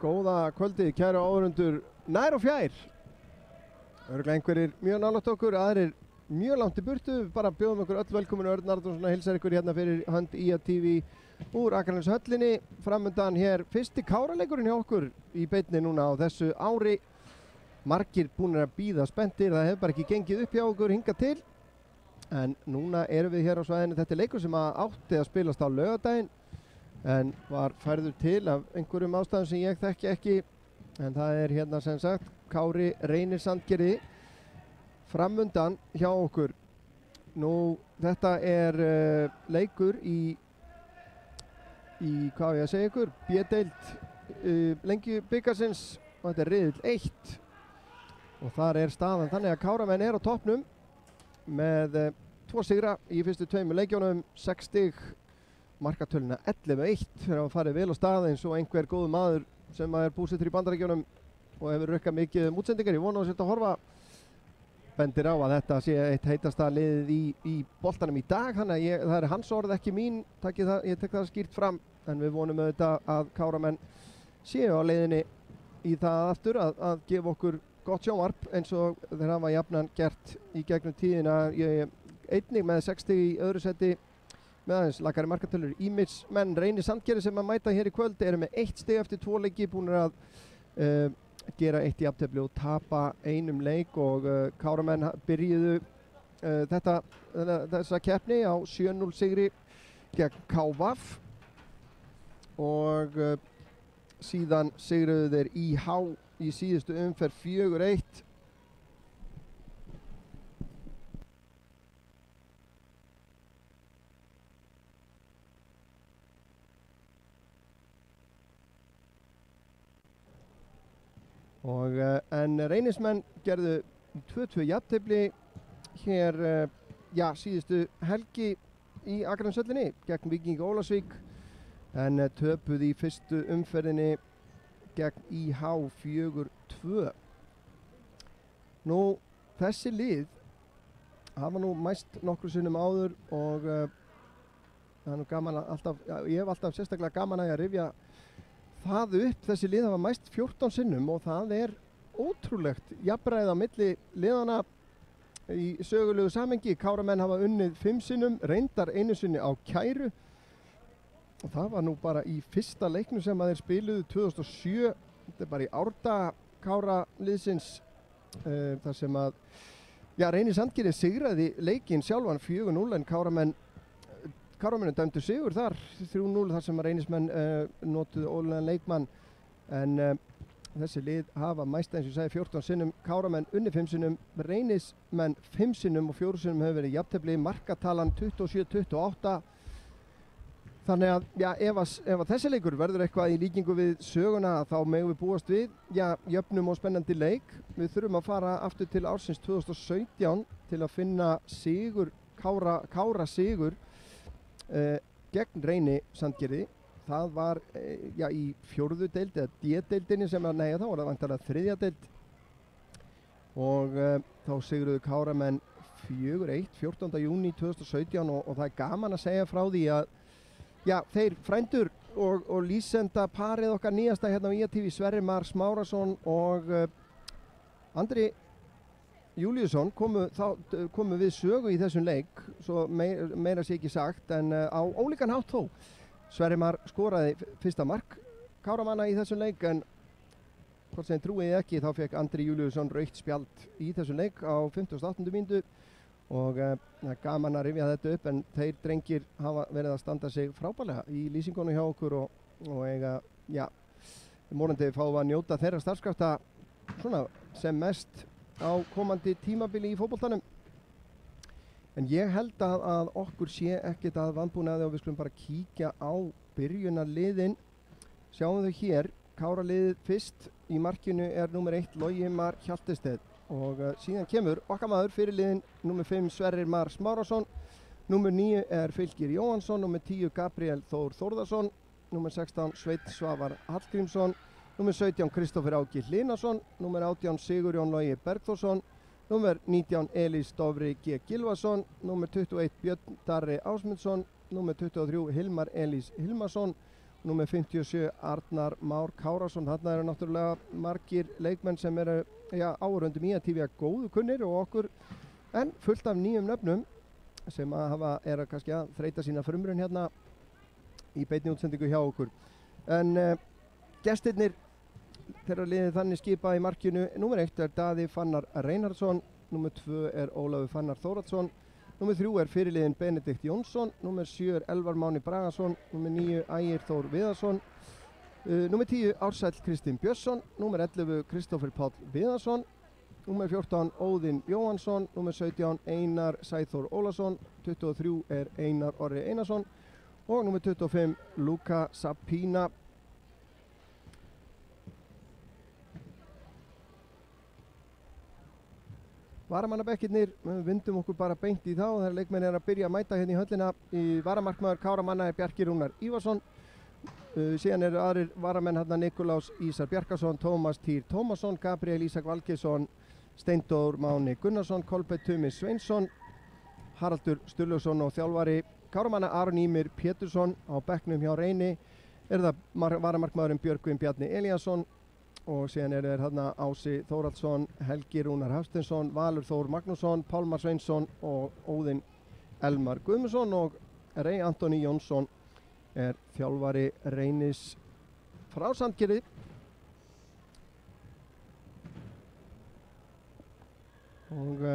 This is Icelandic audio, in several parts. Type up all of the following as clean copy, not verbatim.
Góða kvöldið, kæru áhorfendur nær og fjær. Örugglega einhverjir mjög nálægt okkur, aðrir mjög langt í burtu. Bara bjóðum ykkur öll velkomin. Örn Arnórsson hilsar ykkur hérna fyrir hönd IA-TV úr Akraneshöllinni. Framundan hér fyrsti káraleikurinn hjá okkur í beinni núna á þessu ári. Margir búnir að bíða spenntir, það hefur bara ekki gengið upp hjá okkur hingað til. En núna erum við hér á svæðinu. Þetta er leikur sem átti að spilast á laugardaginn, en var færður til af einhverjum ástæðum sem ég þekki ekki. En það er hérna sem sagt Kári Reynir Sandgerði framundan hjá okkur. Nú, þetta er leikur í hvað á ég að segja ykkur, B-deild Lengjubikarsins, og þetta er riðill 1. Og þar er staðan þannig að Káramenn er á toppnum með 2 sigra í fyrstu 2 leikjónum, 6 stig, markatöluna 11-1 fyrir að fara vel á stað eins og einhver góður maður sem er búsettur í Bandaríkjunum og hefur rukkað mikið útsendingar. Ég vona að þetta horfa bendir á að þetta sé eitt heitasta liðið í boltanum í dag, þannig að það er hans orð ekki mín, ég tek það skýrt fram, en við vonum auðvitað að Káramenn séu á leiðinni í það aftur að gefa okkur gott sjónvarp eins og þeir hafa jafnan gert í gegnum tíðina. Ég einnig með 60 í öðru seti með aðeins lakari markatölur. Ímismenn Reynir Sandgerði sem að mæta hér í kvöld eru með 1 stig eftir 2 leiki, búnir að gera 1 jafntefli og tapa 1 leik, og Káramenn byrjuðu þessa keppni á 7-0 sigri gegn KVAF og síðan sigruðu þeir IH í síðustu umferð 4-1. En Reynismenn gerðu 2-2 jafntefli hér síðustu helgi í Akraneshöllinni gegn Víking Ólafsvík, en töpuðu í fyrstu umferðinni gegn IH 4-2. Nú, þessi lið hafa nú mæst nokkru sinnum áður og það er nú gaman að ég hef alltaf sérstaklega gaman að rifja það upp. Þessi lið hafa mæst 14 sinnum og það er ótrúlegt jafnræði á milli liðana í sögulegu samhengi. Káramenn hafa unnið 5 sinnum, reyndar 1 sinni á kæru. Og það var nú bara í fyrsta leiknum sem að þeir spiluðu 2007. Þetta er bara í árda Kára liðsins þar sem að Reynir Sandgerði sigraði leikinn sjálfan 4-0, en Káramenn dæmdu sigur þar 3-0 þar sem að Reynismenn notuðu ólulegan leikmann. En þessi lið hafa mæst eins og ég segi 14 sinnum, Káramenn unnið 5 sinnum, Reynismenn 5 sinnum og 4 sinnum hefur verið jafntefli, markatalan 27-28. Þannig að ef að þessi leikur verður eitthvað í líkingu við söguna, þá megum við búast við jöfnum og spennandi leik. Við þurfum að fara aftur til ársins 2017 til að finna sigur, Kára sigur gegn Reyni Sandgerði. Það var í 4. deild eða D-deildinni þá var það vantarlega 3. deild, og þá sigruðu Káramenn 4-1 14. júní 2017, og það er gaman að segja frá því að þeir frændur og lýsenda parið okkar nýjasta hérna á IA-TV, Sverrir Mar Smárasson og Andri Júlíusson komu við sögu í þessum leik, svo meira sé ekki sagt, en á ólíkan hátt þó. Sverrir Mar skoraði fyrsta mark Káramanna í þessum leik, en hvort sem trúiði ekki þá fekk Andri Júlíusson rautt spjald í þessum leik á 58. mínútu. Og það er gaman að rifja þetta upp, en þeir drengir hafa verið að standa sig frábærlega í lýsingunum hjá okkur og eiga, vonandi fáum að njóta þeirra starfskrafta svona sem mest á komandi tímabili í fótboltanum. En ég held að okkur sé ekkert að vanbúnaði, og við skulum bara kíkja á byrjunarliðin. Sjáum þau hér, Káraliðið fyrst, í markinu er númer 1 Logi Mar Hjaltesteð. Og síðan kemur okkar maður fyrir liðin, númer 5 Sverrir Mar Smárasson, númer 9 er Fylkir Jóhansson, númer 10 Gabriel Þór Þórðarsson, númer 16 Sveinn Svavar Hallgrímsson, númer 17 Kristófer Áki Hlinason, númer 18 Sigurjón Logi Bergþórsson, númer 19 Elís Dofri G. Gylfason, númer 21 Björn Darri Ásmundsson, númer 23 Hilmar Elís Hilmarsson númer 57 Arnar Már Kárásson. Þarna eru náttúrulega margir leikmenn sem eru áhorfendum IATV góðu kunnir og okkur, en fullt af nýjum nöfnum sem eru kannski að þreyta sína frumrun hérna í beinni útsendingu hjá okkur. En gestirnir þeirra liðið þannig skipað í markinu: númer 1 er Daði Fannar Reinhardsson, númer 2 er Ólafur Fannar Þórhallsson, númer 3 er fyrirliðinn Benedikt Jónsson, númer 7 er Elvar Máni Bragason, númer 9 Ægir Þór Viðarsson, númer 10 Ársæll Kristinn Björnsson, númer 11 Kristófer Páll Viðarsson, númer 14 Óðinn Jóhansson, númer 17 Einar Sæþór Ólason, 23 er Einar Orri Einarsson og númer 25 Luka Sapina. Varamannabekkirnir, við vindum okkur bara beint í þá þegar leikmenn að byrja að mæta hérna í höllina. Í varamarkmaður Káramanna er Bjarki Rúnar Ívarsson, síðan eru aðrir varamenn hérna: Nikulás Ísar Bjarkason, Tómas Týr Tómasson, Gabriel Ísak Valgeirsson, Steindór Máni Gunnarsson, Kolbeinn Tumi Sveinsson, Haraldur Sturluson og þjálfari Káramanna Aron Ímir Pétursson. Á bekknum hjá Reyni er það varamarkmaðurinn Björgvin Bjarni Elíasson og síðan eru þeir hérna Ási Þórhallsson, Helgi Rúnar Hafsteinsson, Valur Þór Magnússon, Pálmar Sveinsson og Óðinn Elmar Guðmundsson, og Rey Antoni Jónsson er þjálfari Reynis frá Sandgerði. Og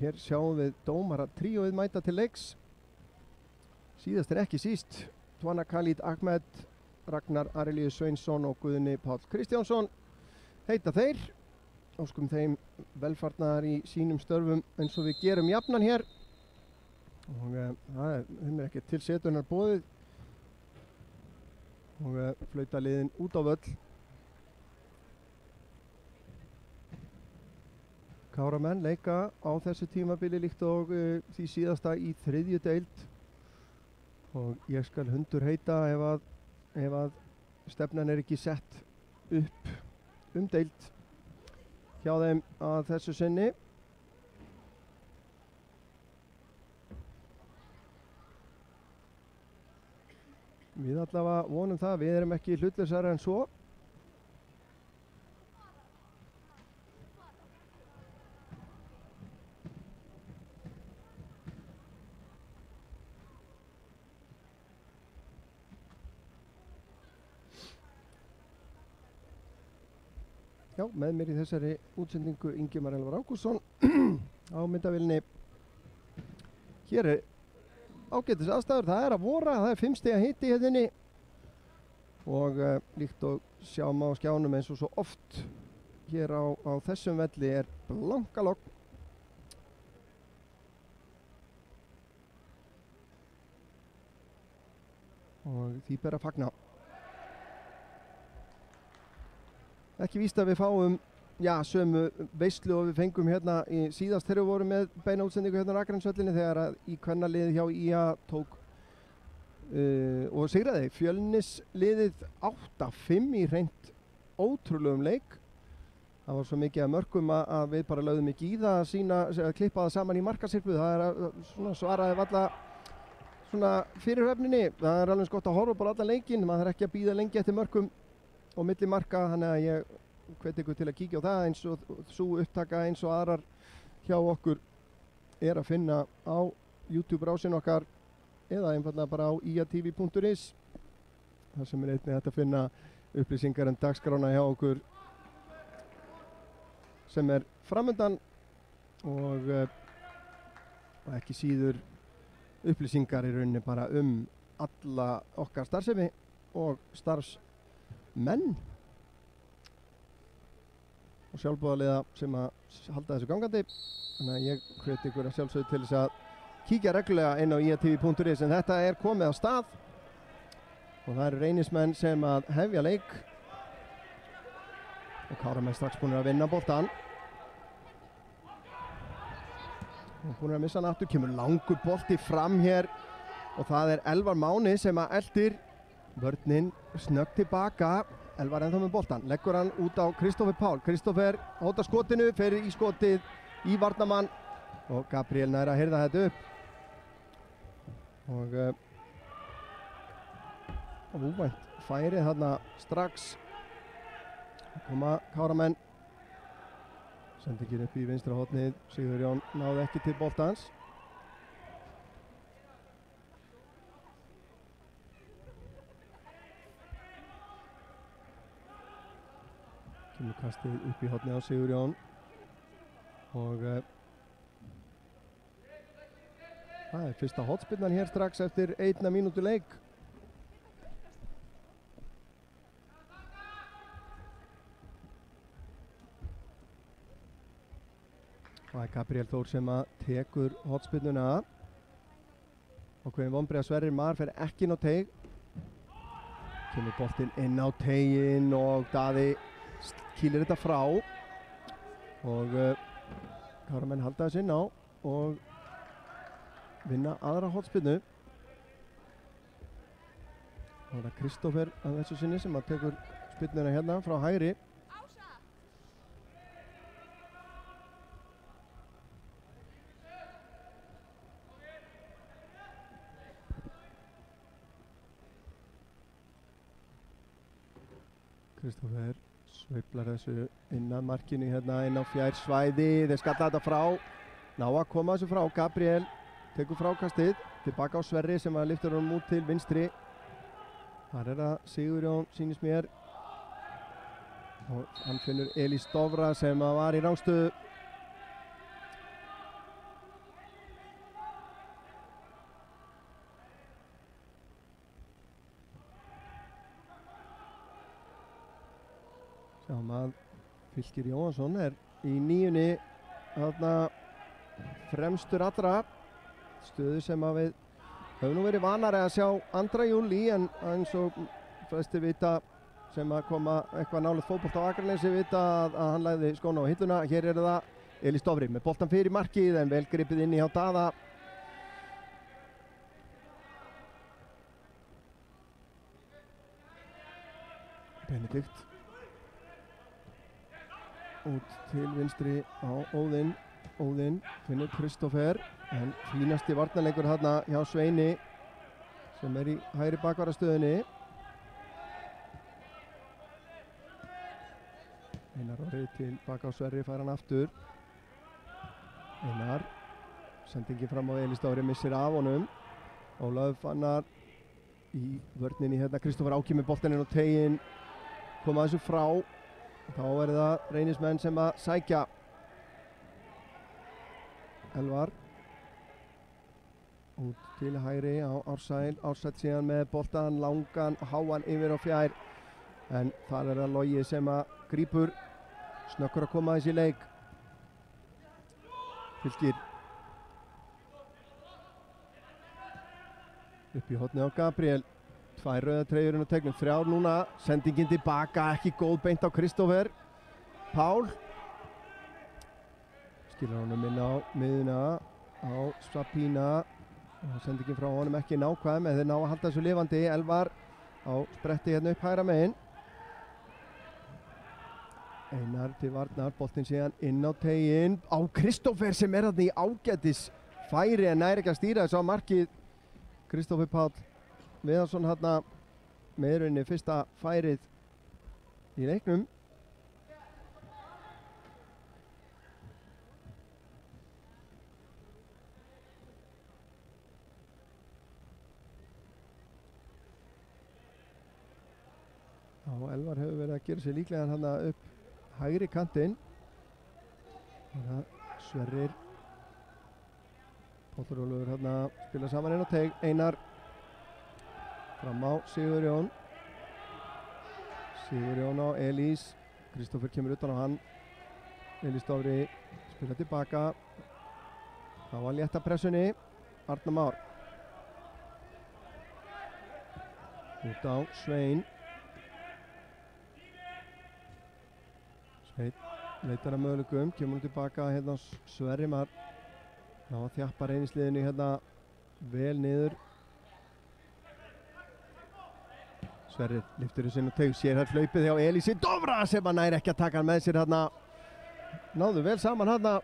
hér sjáum við dómara tríóið mæta til leiks. Síðast ekki síst Twana Khalid Ahmed, Ragnar Arilíus Sveinsson og Guðni Páll Kristjánsson heita þeir. Óskum þeim velfarnaðar í sínum störfum eins og við gerum jafnan hér. Og þeim er ekki til setunar boðið og flauta liðin út á völl. Káramenn leika á þessu tímabili líkt og því síðasta í 3. deild og ég skal hundur heita ef að stefnan er ekki sett upp deild hjá þeim að þessu sinni. Við allavega vonum það, við erum ekki hlutlausari en svo. Já, með mér í þessari útsendingu Ingimar Elvar Ágústsson á myndavélinni. Hér er ágætis aðstæður, það er að vora, það er 5 stiga hiti hérna og líkt og sjáum á skjánum eins og svo oft hér á þessum velli er blankalogn. Og því ber að fagna. Ekki víst að við fáum sömu veislu og við fengum hérna í síðast þegar við vorum með beina útsendingu hérna á Akranesvellinum þegar að í kvennaliðið hjá IA tók og sigraði Fjölnisliðið 8-5 í hreint ótrúlegum leik. Það var svo mikið að mörkum að við bara lögðum ekki í það að klippa það saman í markasirpu. Það er svaraði valla svona fyrirhöfninni. Það er alveg gott að horfa bara allan leikinn, maður er ekki að bíða lengi eftir mörkum og milli marka, þannig að ég hvet ykkur til að kíkja á það, eins og svo upptaka eins og aðrar hjá okkur er að finna á YouTube-rásin okkar eða einfallega bara á iatv.is. þar sem er einnig hægt að finna upplýsingar dagskrána hjá okkur sem er framundan og ekki síður upplýsingar í rauninni bara alla okkar starfsemi og starfsmenn og sjálfboðaliða sem að halda þessu gangandi. Þannig að ég hvet ykkur að sjálfsögðu til þess að kíkja reglulega inn á iatv.is, en þetta er komið á stað og það eru Reynismenn sem að hefja leik og Káramenn strax búin að vinna boltan og búin að missa hann aftur. Kemur langur bolti fram hér og það er Elvar Máni sem að eldir vörnin snöggt tilbaka. Elvar ennþá með boltan, leggur hann út á Kristófer Pál. Kristófer hótar skotinu, fer í skotið í varnarmann og Gabriel nær að hirða þetta upp og óvænt færi þarna strax. Koma Káramenn. Sendingin upp í vinstra hornið. Sigurjón náði ekki til boltans. Kemur kastið upp í hornið á Sigurjón. Og það er fyrsta hornspyrnan hér strax eftir 1 mínútu leik. Það er Gabriel Þór sem að tekur hornspyrnuna. Og hvernig vonbrigði að Sverrir Mar fer ekki inn á teig. Kemur boltinn inn á teiginn og Daði kýlir þetta frá. Og Káramenn halda þess inn á og vinna aðra hornspyrnu. Og það er Kristófer að þessu sinni sem að tekur spyrnuna hérna frá hægri. Kristófer sveiflar þessu inn að markinu hérna inn á fjær svæði. Þeir skalla þetta frá. Ná að koma þessu frá. Gabriel tekur frákastið. Tilbaka á Sverri sem að lyftur honum út til vinstri. Þar er það Sigurjón sýnist mér. Og hann finnur Elís Dofra sem að var í rángstöðu. Sjáum að Fylkir Jóhansson er í 9. þarna fremstur allra. Stöðu sem að við höfum nú verið vanari að sjá Andra Júl í en eins og flestir vita sem að koma eitthvað nálega fótbolt á Akranesi vita að hann lagði skóna á hilluna. Hér er það Elís Dofri með boltan fyrir markið en vel gripið inn í hjá Daða. Benedikt út til vinstri á Óðinn. Óðinn finnur Kristófer en fínasti varnarleikur þarna hjá Sveini sem er í hægri bakvarðarstöðunni. Einar Orri til baka á Sverri fær hann aftur. Einar sendingin fram á Elís Dofri missir af honum. Ólafur Fannar í vörninni hérna. Kristófer ákýr með boltaninn og teginn koma þessu frá. Þá er það Reynismenn sem að sækja. Elvar út til hægri á Ársæl. Ársæll síðan með boltan langan háan yfir á fjær. En þar er það Logi sem að grípur. Snöggur að koma þessi leik. Fylkir upp í hornið á Gabriel. 2 rauðar treyjur inn á tegnum, 3 núna. Sendingin tilbaka, ekki góð beint á Kristófer. Pál skilar honum inn á miðuna á Sapína. Sendingin frá honum ekki nákvæm en þeir ná að halda þessu lifandi. Elvar á spretti hérna upp hægra megin. Einar til varnar, boltinn síðan inn á teginn. Á Kristófer sem er þarna í ágætis færi en nær ekki að stýra þessu á markið. Kristófer Páll Viðarsson hérna með rauninni fyrsta færið í leiknum. Elvar hefur verið að gera sér líklega hérna upp hægri kantinn. Sverrir Pállur Ólafur hérna spila saman inn á teig. Einar fram á Sigurjón. Sigurjón á Elís. Kristófer kemur utan á hann. Elís Dofri spila tilbaka. Það var létta pressunni. Arnar Már. Út á Svein. Svein leitar að möguleikum. Kemur hún tilbaka hérna á Sverri Mar. Ná að þjappa Reynisliðinu hérna vel niður. Sverrir lyftur þessu inn og tegur sér hérna hlaupið hjá Elísi Dofra sem hann nær ekki að taka hann með sér hérna. Náðu vel saman hérna.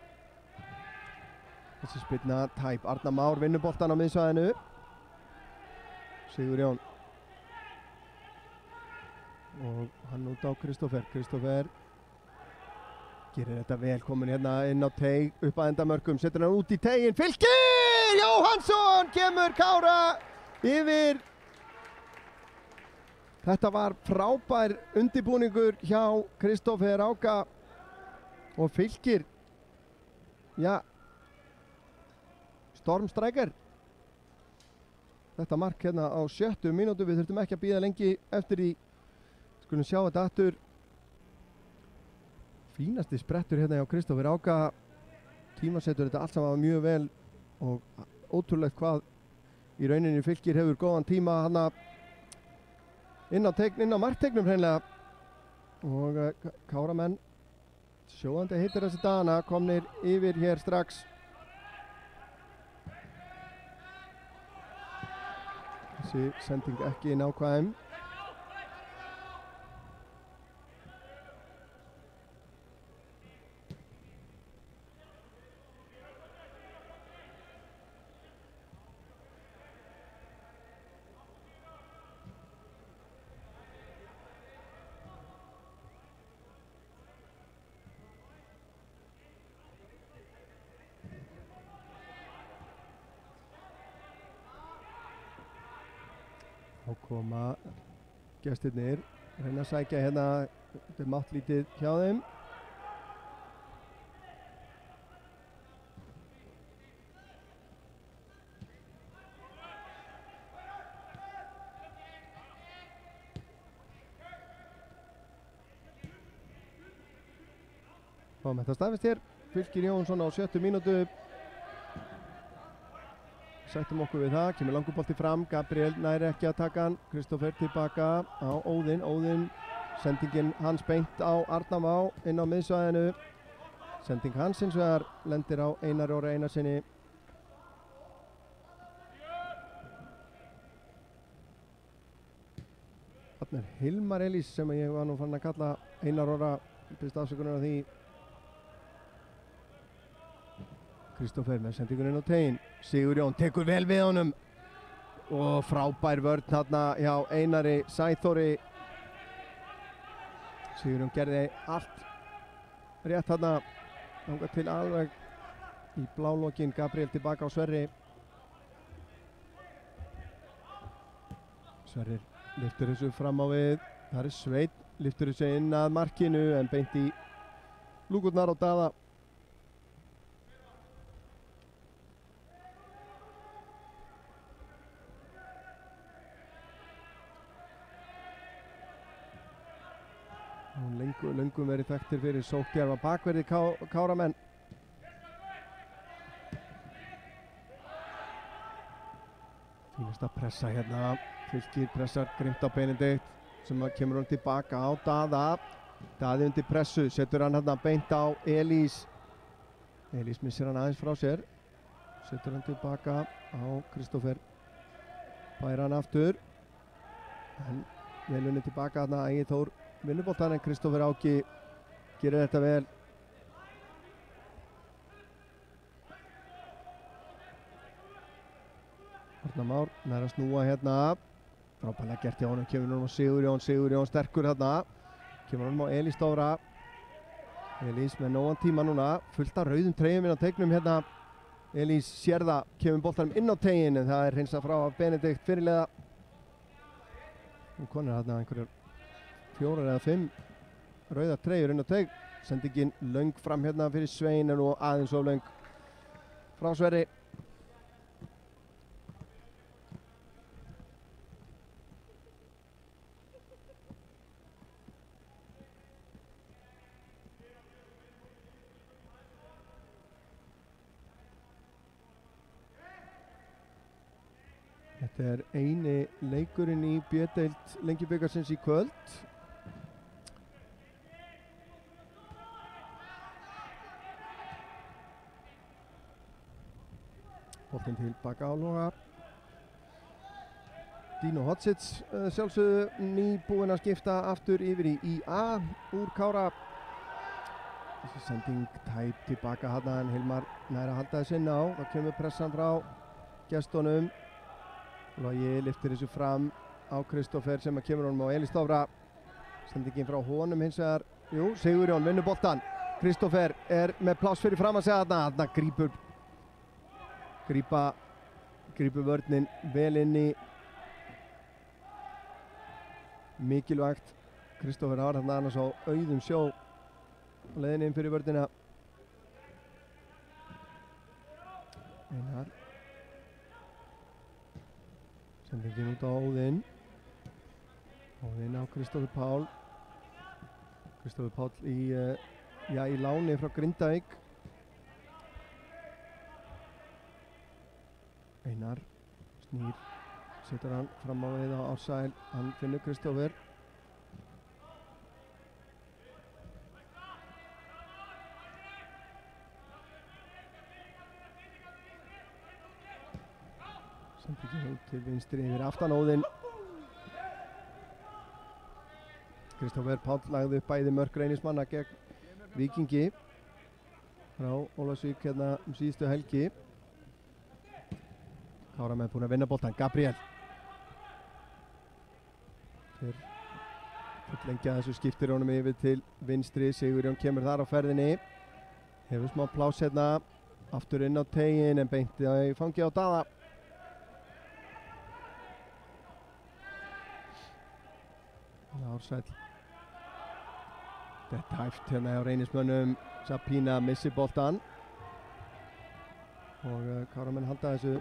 Þessi spilna tæp. Arnar Már vinnur boltan á miðsvæðinu. Sigurjón og hann út á Kristófer gerir þetta vel, komin hérna inn á teig upp að endamörkum, setur hann út í teiginn, Fylkir! Jóhannsson kemur Kára yfir. Þetta var frábær undirbúningur hjá Kristófer Áka og Fylkir, já, stormstrækir. Þetta mark hérna á 70 mínútu, við þurftum ekki að bíða lengi eftir því. Skulum sjá þetta aftur. Fínasti sprettur hérna hjá Kristófer Áka. Tímasetur þetta allt saman mjög vel og ótrúlegt hvað í rauninni Fylkir hefur góðan tíma hana inn á marktegnum hreinlega. Og Káramenn sjóðandi heitir þessi dagana, komnir yfir hér strax. Þessi sending ekki nákvæm. Þá koma gestirnir, reyna að sækja hérna, þetta er máttlítið hjá þeim. Og þetta staðfist hér, Fylkir Jóhannsson á 70 mínútu. Sættum okkur við það, kemur langur bolti fram, Gabriel næri ekki að taka hann, Kristófer tilbaka á Óðinn, sendingin hans beint á Arnar Má inn á miðsvæðinu, sending hans hins vegar lendir á Einari Orra Einarsinni. Þarna er Hilmar Elís sem ég var nú fann að kalla Einar Orra, fyrst afsökunar á því. Kristófer með sendingun inn á teginn, Sigurjón tekur vel við honum og frábær vörn þarna hjá Einari Sæþóri. Sigurjón gerði allt rétt þarna, þangað til alveg í blálokkin. Gabriel tilbaka á Sverri. Sverrir lyftur þessu fram á við, það er Sveinn, lyftur þessu inn að markinu en beint í lúkurnar á Daða. Löngum verið þekktir fyrir sókndjarfa bakverði Káramenn. Fínast að pressa hérna, Fylkir pressar grimt á Benedikt sem kemur hann tilbaka á Daða. Daði undir pressu, setur hann hérna beint á Elís. Elís missir hann aðeins frá sér, setur hann tilbaka á Kristófer. Bæra hann aftur, en velunni tilbaka hérna Ægir Þór. Vinnuboltan en Kristófer Áki gerir þetta vel. Arnar Már nær að snúa hérna. Frábærlega gert hjá honum, kemur honum á Sigurjón sterkur hérna. Kemur honum á Elís Dóra. Elís með nógan tíma núna, fullt af rauðum treyjum inn á teignum hérna. Elís sér það, kemur boltanum inn á teginn en það er hreinsað frá af Benedikt fyrirliða. Og konur hérna einhverjar 4 eða 5 rauðar treyjur inn á teig. Sendingin löng fram hérna fyrir Svein en og aðeins of löng frá Sverri. Þetta er eini leikurinn í B-deild Lengjubikarsins í kvöld. Boltinn tilbaka á Loga. Dino Hotsits sjálfsögðu nýbúinn að skipta aftur yfir í IA úr Kára. Þessi sending tæp tilbaka hana en Hilmar nær að halda þess inn á. Það kemur pressan frá gestunum. Logi lyftir þessu fram á Kristófer sem kemur honum á Elís Dóra. Sendingin frá honum hins vegar, jú, Sigurjón vinnur boltan. Kristófer með pláss fyrir fram að segja þarna grípur vörnin vel inn í. Mikilvægt. Kristófer var þarna annars á auðum sjó leiðin inn fyrir vörnina. Einar. Sendingin út á Óðinn. Óðinn á Kristófer Pál. Kristófer Pál í láni frá Grindavík. Einar snýr, setur hann fram á við á Ársæl, hann finnur Kristófer. Sendingin út til vinstri yfir aftan Óðinn. Kristófer Páll lagði upp bæði mörk Reynismanna gegn Víkingi frá Ólafsvík hérna síðustu helgi. Káramenn búin að vinna boltan. Gabriel lengja þessu, skiptir honum yfir til vinstri. Sigurjón kemur þar á ferðinni, hefur smá pláss hérna, aftur inn á teiginn en beint í fangi á Daða. Ársæll. Þetta hæft hérna á Reynismönnum. Sapina missir boltan og Káramenn halda þessu.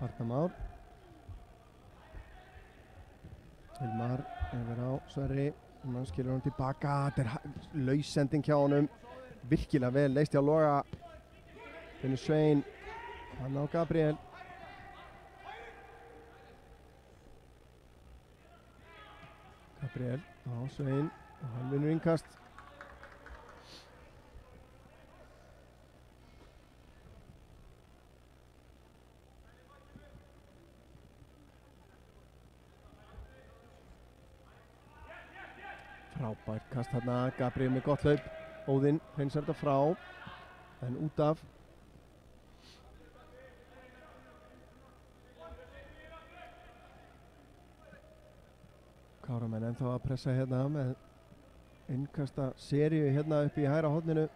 Partamár. Hilmar yfir á Sverri. Hann skilur hann tilbaka. Þetta lausending hjá honum. Virkilega vel leist hjá Loga. Finnur Svein. Hann á Gabriel. Gabriel á Svein. Og hann vinnur innkast. Frábært kast hérna. Gabriel með gott hlaup. Óðinn hreinsar þetta frá, en út af. Káramenn ennþá að pressa hérna með innkasta seríu hérna upp í hægra horninu.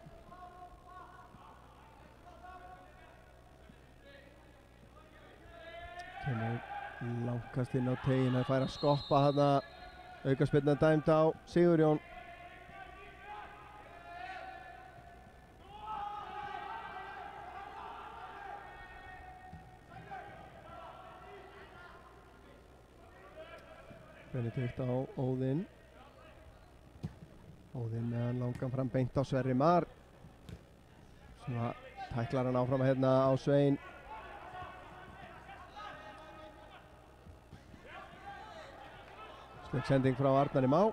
Kemur langkast inn á teiginn, að færa að skoppa hérna. Aukaspyrna dæmd á Sigurjón. Benedikt á Óðinn. Óðinn með hann langan fram beint á Sverri Mar. Svona tæklar hann áfram hérna á Svein. Snögg sending frá Arnari Má.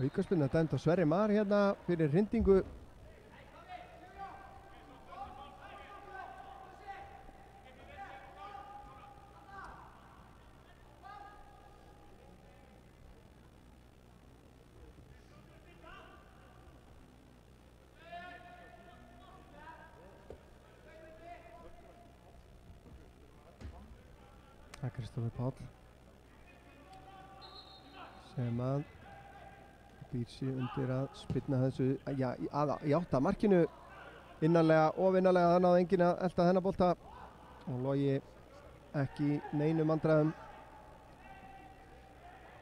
Aukaspyrna dæmd á Sverri Mar hérna fyrir hrindingu. Það er Kristófer Páll sem að býr sig undir að spyrna þessu í átt að markinu innanlega og innanlega. Það náði enginn að elta þennan bolta og Logi ekki neinum vandræðum.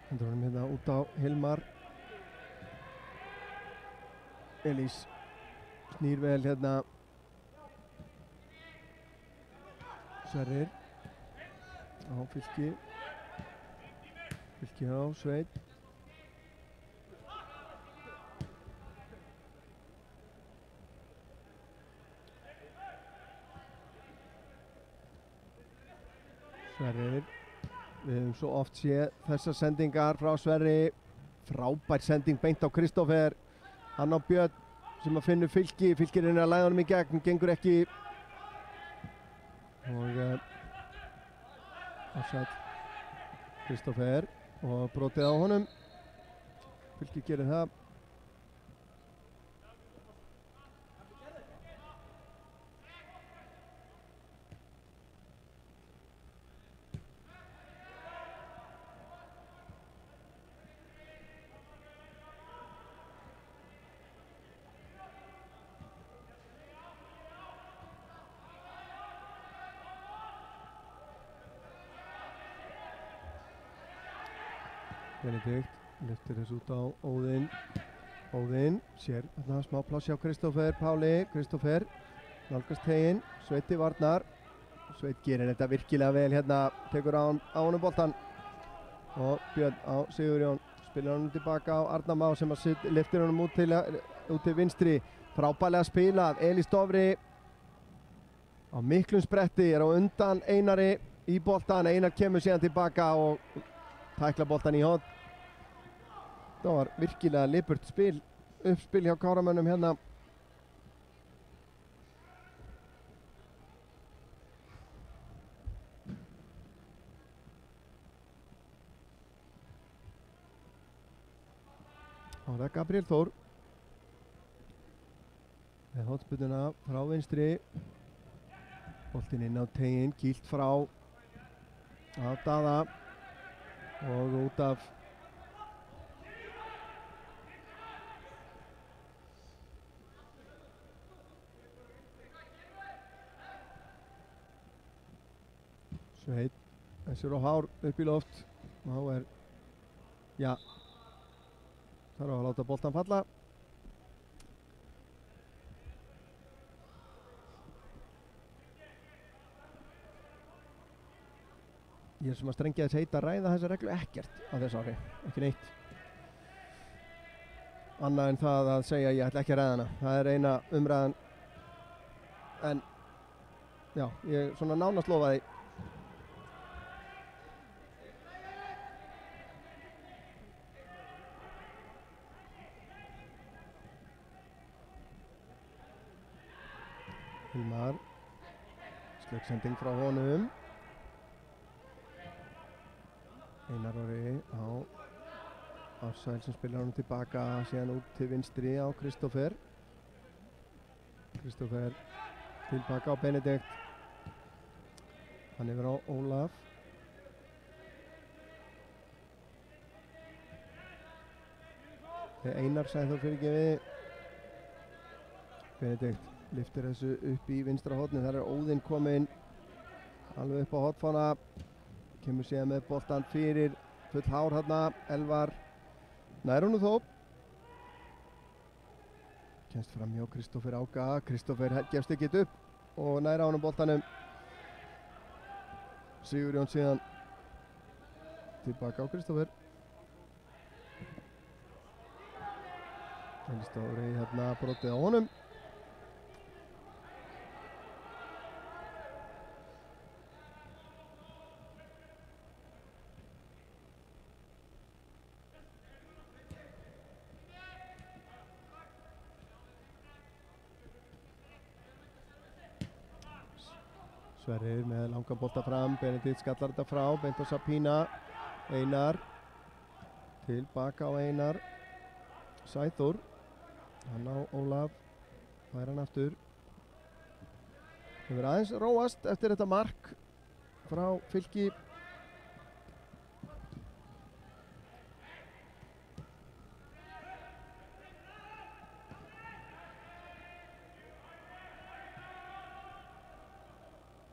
Hendur honum hérna út á Hilmar. Elís snýr vel hérna. Sverrir á Fylki. Fylki á Sveinn. Sverrir, við höfum svo oft séð þessar sendingar frá Sverri. Frábær sending beint á Kristófer. Hann á Björn. sem að finnur Fylki. Fylkir er að læða honum í gegn, gengur ekki. Og Ársæll Kristófer og brotið á honum. Fylkir gerir það. Benedikt lyftir þessu út á Óðinn. Óðinn sér þarna smá pláss hjá Kristófer Páli. Kristófer nálgast teginn. Sveiti varnar. Sveit gerir þetta virkilega vel hérna. Tekur á honum boltan. Og Björn á Sigurjón. Spilar honum tilbaka á Arnar Má sem að lyftir honum út til vinstri. Frábærlega spilað. Elís Dofri á miklum spretti. Er á undan Einari í boltan. Einar kemur síðan tilbaka og tækla boltan í horn. Það var virkilega lipurt uppspil hjá Káramönnum hérna. Og það er Gabriel Þór. Með hornspyrnuna frá vinstri. Boltinn inn á teginn, gílt frá á Daða. Og út af Sveit þessur á hár upp í loft og þá er þarf að láta boltan falla. Ég sem að strengja þess heita að ræða þessa reglu ekkert á þessu ári, ekki neitt. Annað en það að segja ég ætla ekki að ræða hana. Það er eina umræðan. En já, ég svona nánast lofa því. Hilmar, slöggsending frá honum. Einar Orri á Ársæl sem spilar honum tilbaka síðan út til vinstri á Kristófer. Kristófer tilbaka á Benedikt. Hann yfir á Ólaf. Einar Sæþór fyrirgefi. Benedikt lyftir þessu upp í vinstra horni. Þar er Óðinn kominn alveg upp á hornfána. Kemur síðan með boltan fyrir full hár hérna. Elvar nær honum þó. Kemst fram hjá Kristófer Áka. Kristófer gefst ekkert upp og nær á honum boltanum. Sigurjón síðan tilbaka á Kristófer. Stóri hérna brotið á honum. Sverrir með langan bolta fram, Benedikt skallar þetta frá, beint á Sapína. Einar tilbaka á Einar. Sæþór, hann á Ólaf, fær hann aftur. Hefur aðeins róast eftir þetta mark frá Fylki.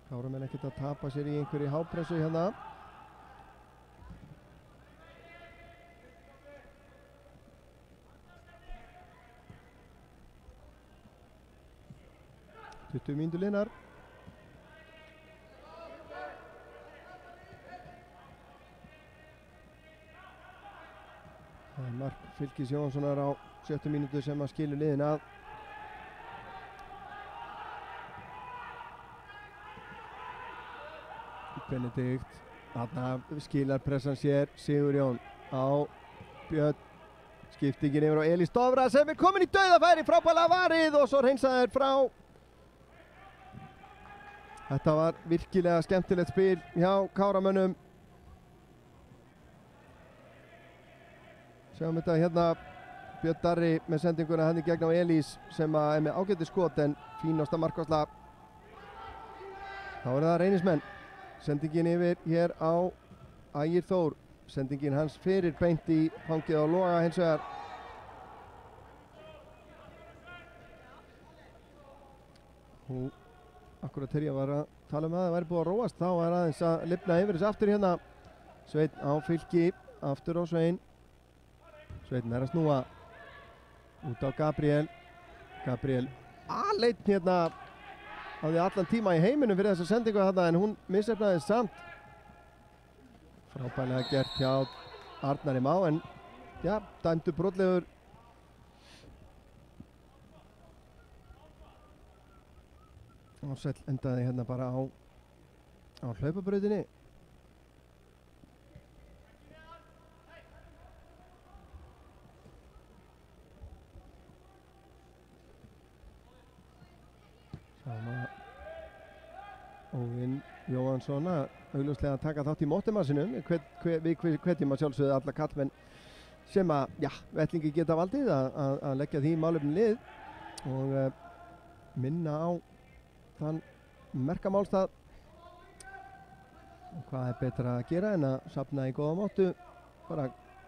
Káramenn ekkert að tapa sér í einhverju hápressu hérna. Mínútur liðnar. Það er mark Fylkis Jónssonar á 70 mínútu sem að skilur liðin að. Benedikt, þarna skilar pressan sér. Sigurjón á Björn. Skiptingin yfir á Elís Dofra sem komin í dauðafæri, frábærlega varið og svo hreinsaður frá. Þetta var virkilega skemmtilegt spil hjá Káramönnum. Sjáum þetta hérna, Björn Darri með sendinguna hann í gegn á Elís sem er með ágætis skot en fínasta markvarsla. Þá það Reynismenn. Sendingin yfir hér á Ægir Þór. Sendingin hans fyrir beint í fangið á Loga hins vegar. Og akkurat þegar ég var að tala um að það væri búið að róast þá er aðeins að lifna yfir þessu aftur hérna. Sveinn á fylki, aftur á Sveinn. Sveinn er að snúa út á Gabriel. Gabriel aleitt hérna á því allan tíma í heiminum fyrir þessa sendingu þarna en hún missefnaðist samt. Frábærlega gert hjá Arnari Má en já, dæmdur brotlegur. Ársæll endaði hérna bara á hlaupabrautinni. Óðinn Jóhannsson að augljóslega taka þátt í móttumassinum. Við hvetjum að sjálfsögðu alla kallmenn sem að, já, vettlingi geta valdið að leggja því málefni lið og minna á þann merkamálstað. Og hvað er betra að gera en að safna í góða móttu, bara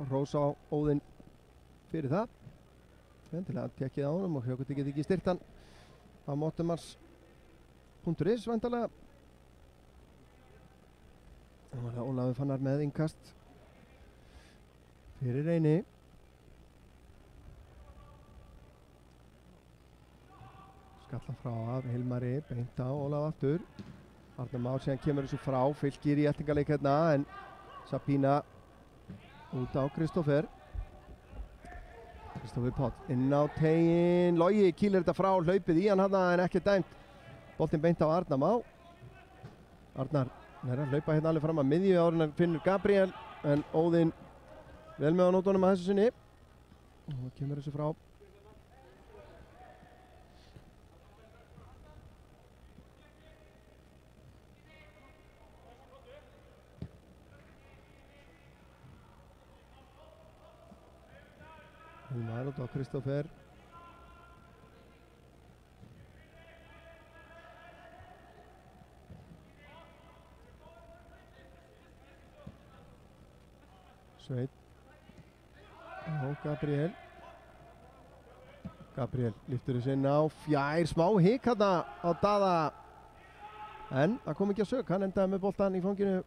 hrósa á Óðinn fyrir það. Endilega tekkið á honum og hljókuð þið geti ekki styrkt hann á móttumars.is væntanlega. Það var það Ólafur Fannar með innkast fyrir Reyni. Skallar frá af Hilmari, beint á Ólaf aftur. Arnar Már síðan kemur þessu frá, fylgir í eltingaleik hérna en Sabína út á Kristófer. Kristófer Páll inn á tegin, Logi kýlir þetta frá, hlaupið í hann hana en ekki dæmt. Boltinn beint á Arnar Má. Arnar er að hlaupa hérna alveg fram að miðju áður en finnur Gabriel en Óðinn vel með á nótunum að þessu sinni. Og það kemur þessu frá. Hilmar út á Kristófer. Sveinn og Gabriel. Gabriel lyftur þessu inn á fjær, smá hik hérna á Daða en það kom ekki að sök, hann endaði með boltan í fanginu.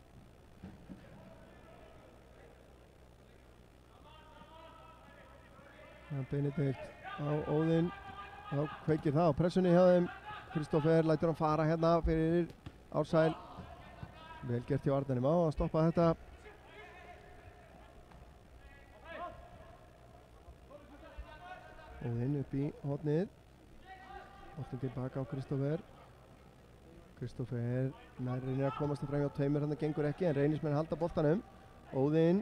Benedikt á Óðinn, þá kveikir það á pressunni hjá þeim. Kristófer lætur hann fara hérna fyrir Ársæl. Vel gert hjá Arnari Má að stoppa þetta. Óðinn upp í hornið. Boltinn tilbaka á Kristófer. Kristófer reynir að komast fram hjá tveimur, hann gengur ekki en Reynismenn halda boltanum. Óðinn,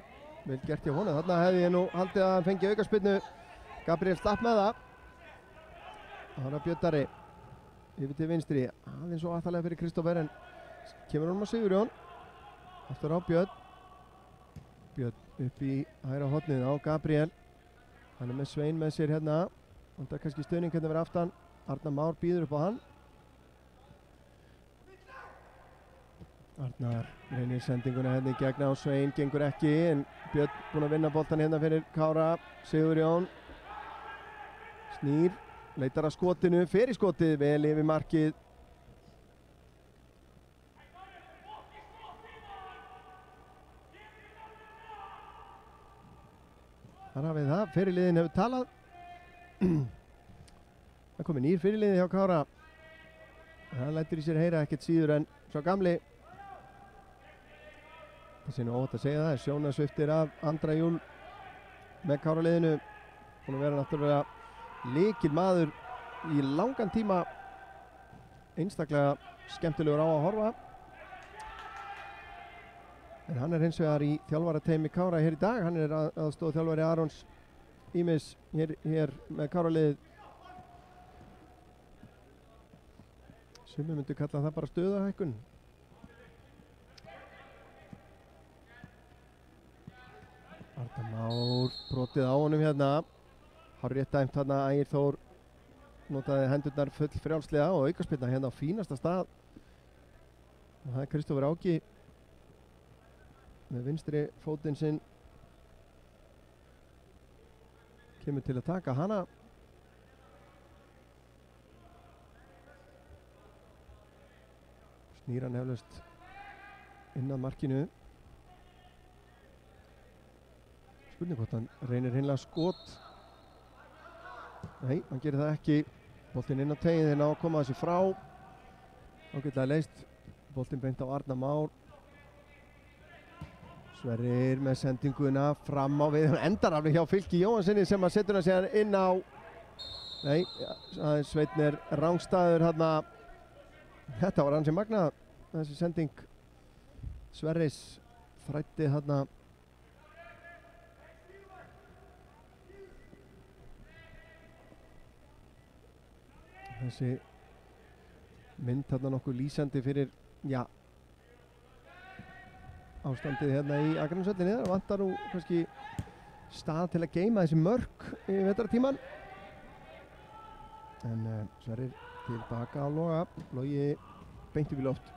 vel gert hjá honum. Þarna hefði ég nú haldið að hann fengi aukaspyrnu. Gabriel slapp með það. Það var Björn Darri yfir til vinstri. Aðeins og aðalega fyrir Kristófer en kemur honum á Sigurjón. Aftur á Björn. Björn upp í hægra hornið á Gabriel. Hann er með Svein með sér hérna. Það er kannski stöðning hérna verið aftan. Arnar Már býður upp á hann. Arnar reynir sendinguna hérna í gegn á Svein, gengur ekki en Björn búinn að vinna boltan hérna fyrir Kára. Sigurjón snýr, leitar að skotinu, fer í skotið, vel yfir markið. Þar hafið það, fyrirliðin hefur talað. Það komið nýr fyrirliði hjá Kára. Það lætur í sér heyra ekkert síður en svo gamli. Það sé nú óvægt að segja það, sjónasviftir af Andra Júl með Kára-liðinu. Búinn að vera náttúrulega lykil maður í langan tíma. Einstaklega skemmtilegur á að horfa. En hann er hins vegar í þjálfarateymi Kára hér í dag. Hann er aðstoð þjálfari Arons ímis hér með Káraliðið. Sumir myndu kalla það bara stöðahækkun. Arnar Már brotið á honum hérna. Hárrétt dæmt þarna, Ægir Þór notaði hendurnar full frjálslega og aukaspyrna hérna á fínasta stað. Og það er Kristófer Áki með vinstri fótinn sinn. Kemur til að taka hana. Snýr hann eflaust inn að markinu. Spurning hvort hann reynir hreinlega skot. Nei, hann gerir það ekki. Boltinn inn á tegið, þeir ná að koma þessu frá. Ágætlega leyst. Boltinn beint á Arnar Már. Sverrir með sendinguna fram á við. Hann endar alveg hjá Fylki Jóhannssoni sem að setur hann síðan inn á. Nei, Sveinn er rangstæður hérna. Þetta var ansi magnað, þessi sending. Sverris þrætti hérna. Þessi mynd hérna nokkuð lýsandi fyrir, já, ástandið hérna í Akraneshöllinni. Það vantar nú kannski stað til að geyma þessi mörk í vetrartíman. En Sverrir tilbaka á Loga. Logi beint upp í loft.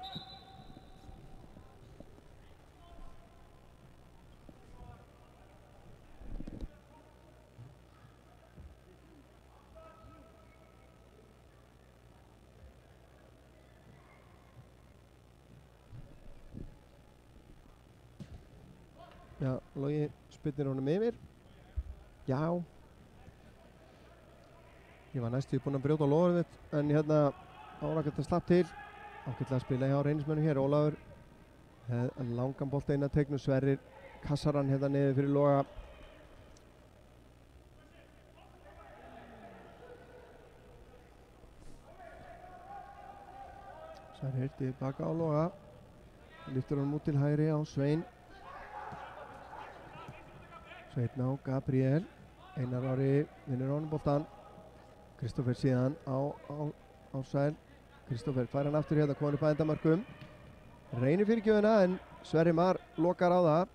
Já, Logi spyrnir honum yfir. Já. Ég var næstu búinn að brjóta á lofið mitt, en hérna árakvæmt að slapp til. Ágætlega að spila hjá reynismönnum hér. Ólafur langan bolta inn að teiknu. Sverrir kassar hann hérna niður fyrir Loga. Sverrir tilbaka á Loga. Lyftur hann út til hægri á Svein. Sveinn á Gabriel. Einar Ári vinnur honum boltan. Kristófer síðan á Sæl. Kristófer fær hann aftur hérna, komin upp að endamarkum. Reynir fyrirgjöfina en Sverrir Mar lokar á það.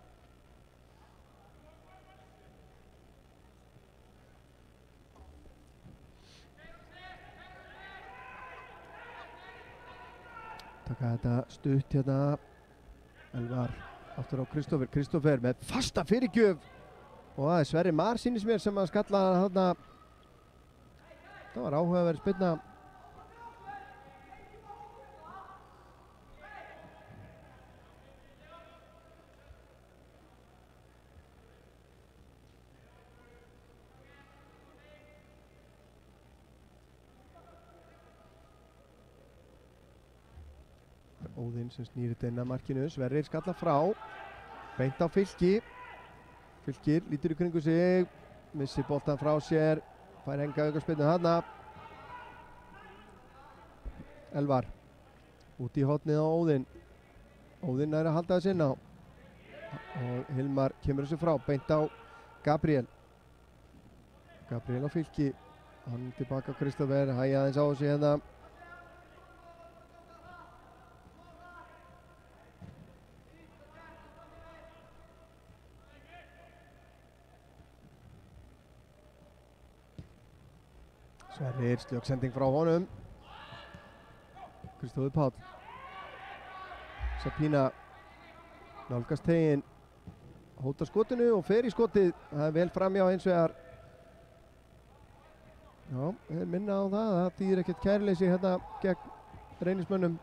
Taka þetta stutt hérna. Elvar aftur á Kristófer. Kristófer með fasta fyrirgjöf. Og það er Sverrir Mar sýnist mér sem að skalla þarna. Það var áhugaverð spyrna. Óðinn sem snýr þetta inn að markinu. Sverrir skalla frá. Beint á Fylki. Fylkir lítur í kringu sig. Missir boltan frá sér. Fær enga aukaspyrnu þarna. Elvar. Út í hornið á Óðinn. Óðinn nær að halda þessi inn á. Og Hilmar kemur þessu frá. Beint á Gabriel. Gabriel á Fylki. Hann tilbaka á Kristófer. Hæja aðeins á þessu hérna. Sverrir, sljóksending frá honum. Kristófer Páll. Sapína nálgast teginn. Hótar skotinu og fer í skotið. Það er vel framjá hins vegar. Já, þeir minna á það. Það þýðir ekkert kærleysi hérna gegn reynismönnum.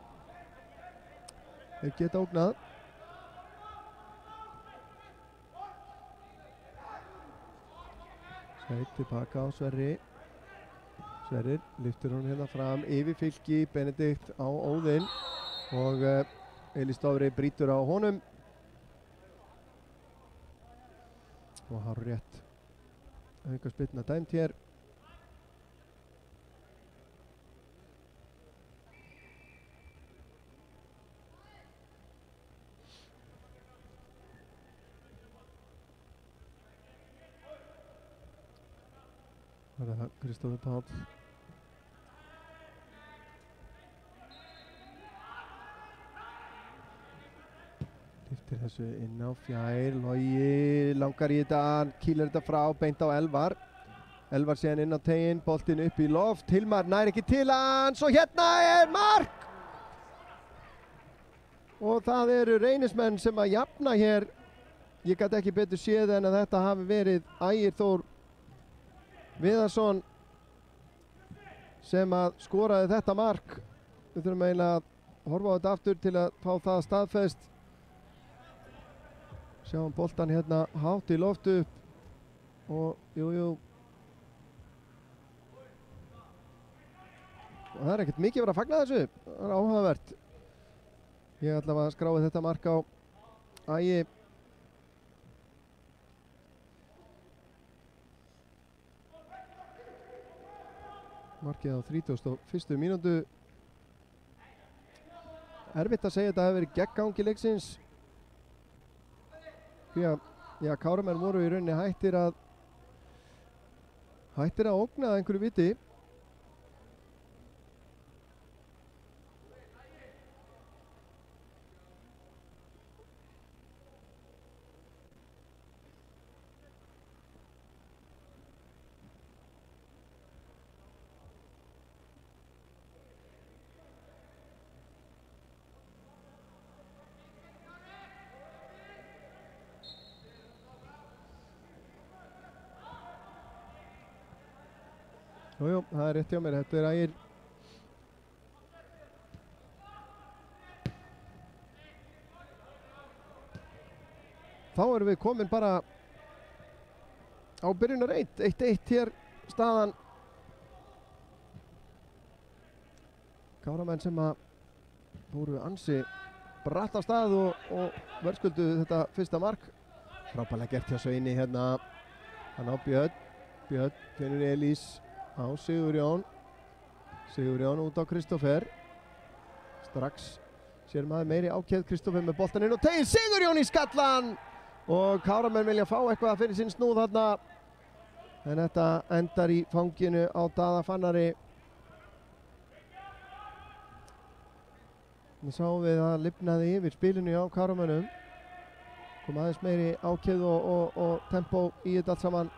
Þeir geta ógnað. Sveit tilbaka á Sverri. Sverrir lyftur hún hérna fram yfir Fylki. Benedikt á Óðinn og Elís Dofri brýtur á honum og hárrétt aukaspyrna dæmt hér. Það er Kristófer Páll. Lyftir þessu inn á fjær, Logi langar í þetta, kýlar þetta frá, beint á Elvar. Elvar síðan inn á teginn, boltinn upp í loft, Hilmar nær ekki til hans og hérna er mark! Og það eru Reynismenn sem að jafna hér. Ég gat ekki betur séð en að þetta hafi verið Ægir Þór Viðarsson sem að skoraði þetta mark. Við þurfum eiginlega að horfa á þetta aftur til að fá það staðfest. Sjáum boltan hérna hátt í loft upp og jú. Og það er ekkert mikið verið að fagna þessu. Það er áhugavert. Ég ætla að skráði þetta mark á Ægi. Markið á 31. mínútu. Erfitt að segja að þetta hefur verið gegngangi leiksins. Því að Káramenn voru í rauninni hættir að ógna að einhverju viti. Jú, það er rétt hjá mér, þetta er Ægir. Þá erum við komin bara á byrjunar 1-1 hér staðan. Káramenn sem að voru ansi bratt á stað og verðskulduðu þetta fyrsta mark. Frábærlega gert hjá Sveini hérna. Hann á Björn finnur Elís á Sigurjón út á Kristófer. Strax sér maður meiri ákveð, Kristófer með boltan inn og tegir Sigurjón í skallan og Káramenn vilja fá eitthvað fyrir sinn snúð þarna en þetta endar í fanginu á Daða Fannari. Þannig sáum við að lifnaði yfir spilinu á Káramönnum, kom aðeins meiri ákveð og tempó í þetta allt saman.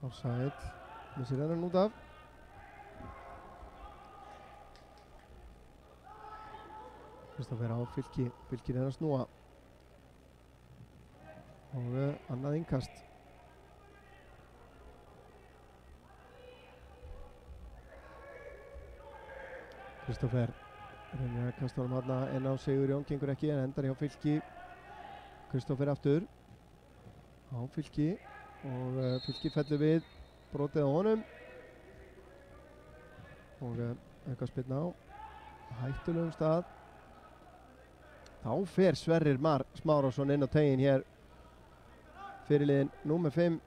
Offside, missir hennan út af. Kristófer á fylkir hennar snúa. Og annað innkast. Kristófer reynir að kasta honum þarna en á Sigurjón, gengur ekki en endar hjá Fylki. Kristófer aftur á Fylki. Og Fylki fellur við brotið á honum og eitthvað spilna á hættulegum stað. Þá fer Sverrir Smárásson inn á teginn hér, fyrirliðinn númer 5.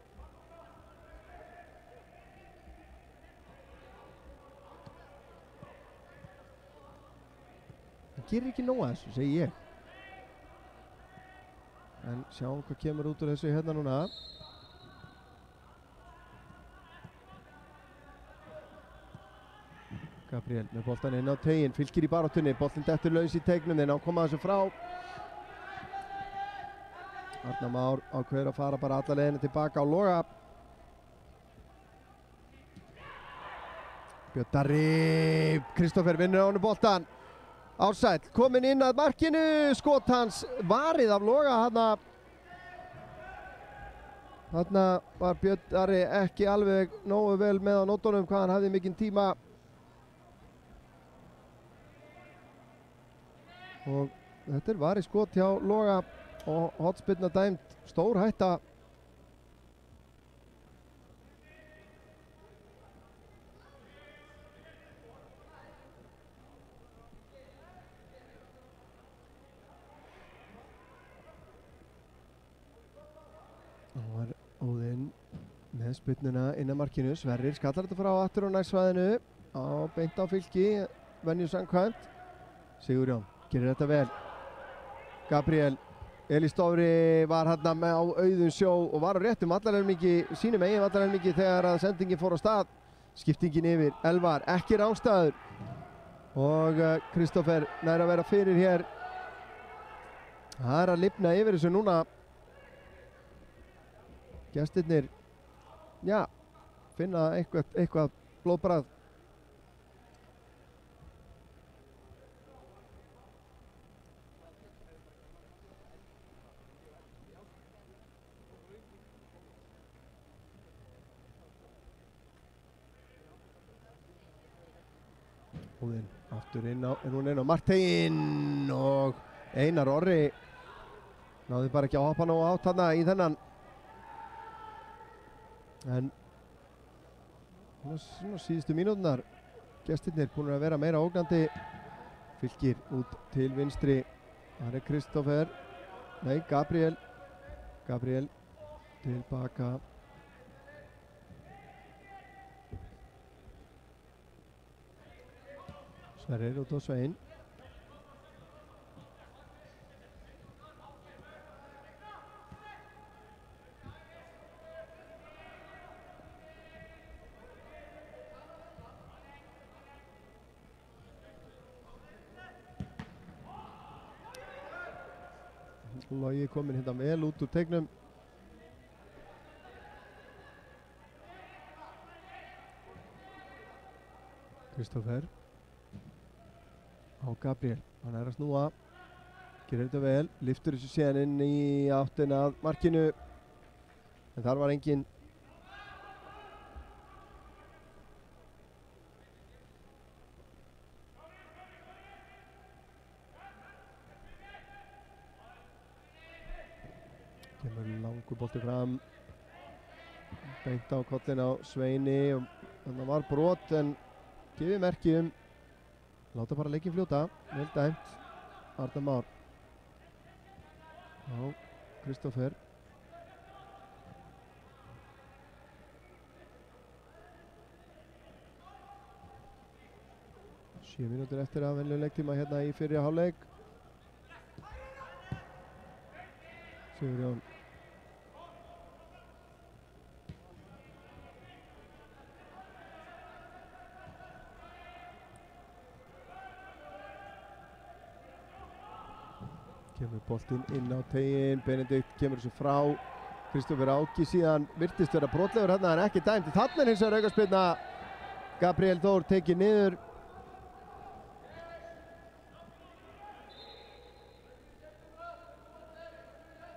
Það gerir ekki nóg að þessu, segi ég. En sjáum hvað kemur út úr þessu hérna núna. Gabriel með boltan inn á teginn, Fylkir í baráttunni, boltin dettur laus í teignum, þeir ná koma þessu frá. Arnar Már ákveður að fara bara alla leiðina tilbaka á Loga. Björn Darri, Kristófer vinnur á honum boltan. Ársæll kominn inn að markinu, skot hans varið af Loga. Þarna var Björn Darri ekki alveg nógu vel með á nótunum hvað hann hafði mikinn tíma. Og þetta er varið skot hjá Loga og hornspyrna dæmd, stór hætta. Og var Óðinn með með spyrnuna inn að markinu. Sverrir skallar þetta frá aftur á nærsvæðinu beint á Fylki, venju samkvæmt. Sigurjón gerir þetta vel. Gabriel Elís Dofri var hérna með á auðum sjó og var á réttum vallarhelmingi, sínum eigin vallarhelmingi þegar að sendingin fór á stað. Skiptingin yfir, Elvar, ekki rangstæður og Kristófer nær að vera fyrir hér. Það er að lifna yfir þessu núna. Gestirnir, já, finna eitthvað blóðbragð. Aftur inn á Marteinn og Einar Orri náði bara ekki að hoppa nógu átt þarna í þennan. En svona síðustu mínúturnar gestirnir búin að vera meira ógnandi. Fylkir út til vinstri. Það er Kristófer. Nei, Gabriel tilbaka. Sverrir út á Svein. Logi kominn hérna vel út úr teignum. Kristófer á Gabriel, hann er að snúa, gerir þetta vel, lyftur þessu síðan inn í áttina að markinu, en þar var engin. Kemur langur bolti fram, beint á kollin á Sveini og þannig var brot en gefið merki láta bara leikinn fljóta, vel dæmt. Arnar Már á Kristófer. Sjö mínútur eftir að venjulegum leiktíma hérna í fyrri hálfleik. Sigurjón kemur boltinn inn á teiginn, Benedikt kemur þessu frá. Kristófer Áki síðan virtist vera brotlegur hérna, en ekki dæmt. Þarna er hins vegar aukaspyrna. Gabriel Þór tekið niður.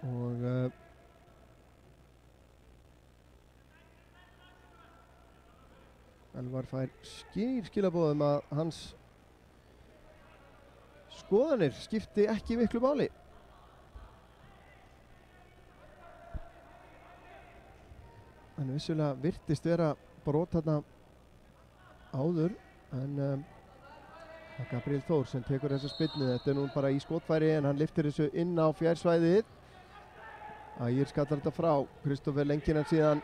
Og Elvar fær skilaboðum að hans skoðanir skipti ekki miklu máli. En vissulega virtist vera brot þarna áður, en það er Gabriel Þór sem tekur þessa spyrnu. Þetta er nú bara í skotfæri en hann lyftir þessu inn á fjársvæðið. Ægir skallar þetta frá. Kristófer lengir hann síðan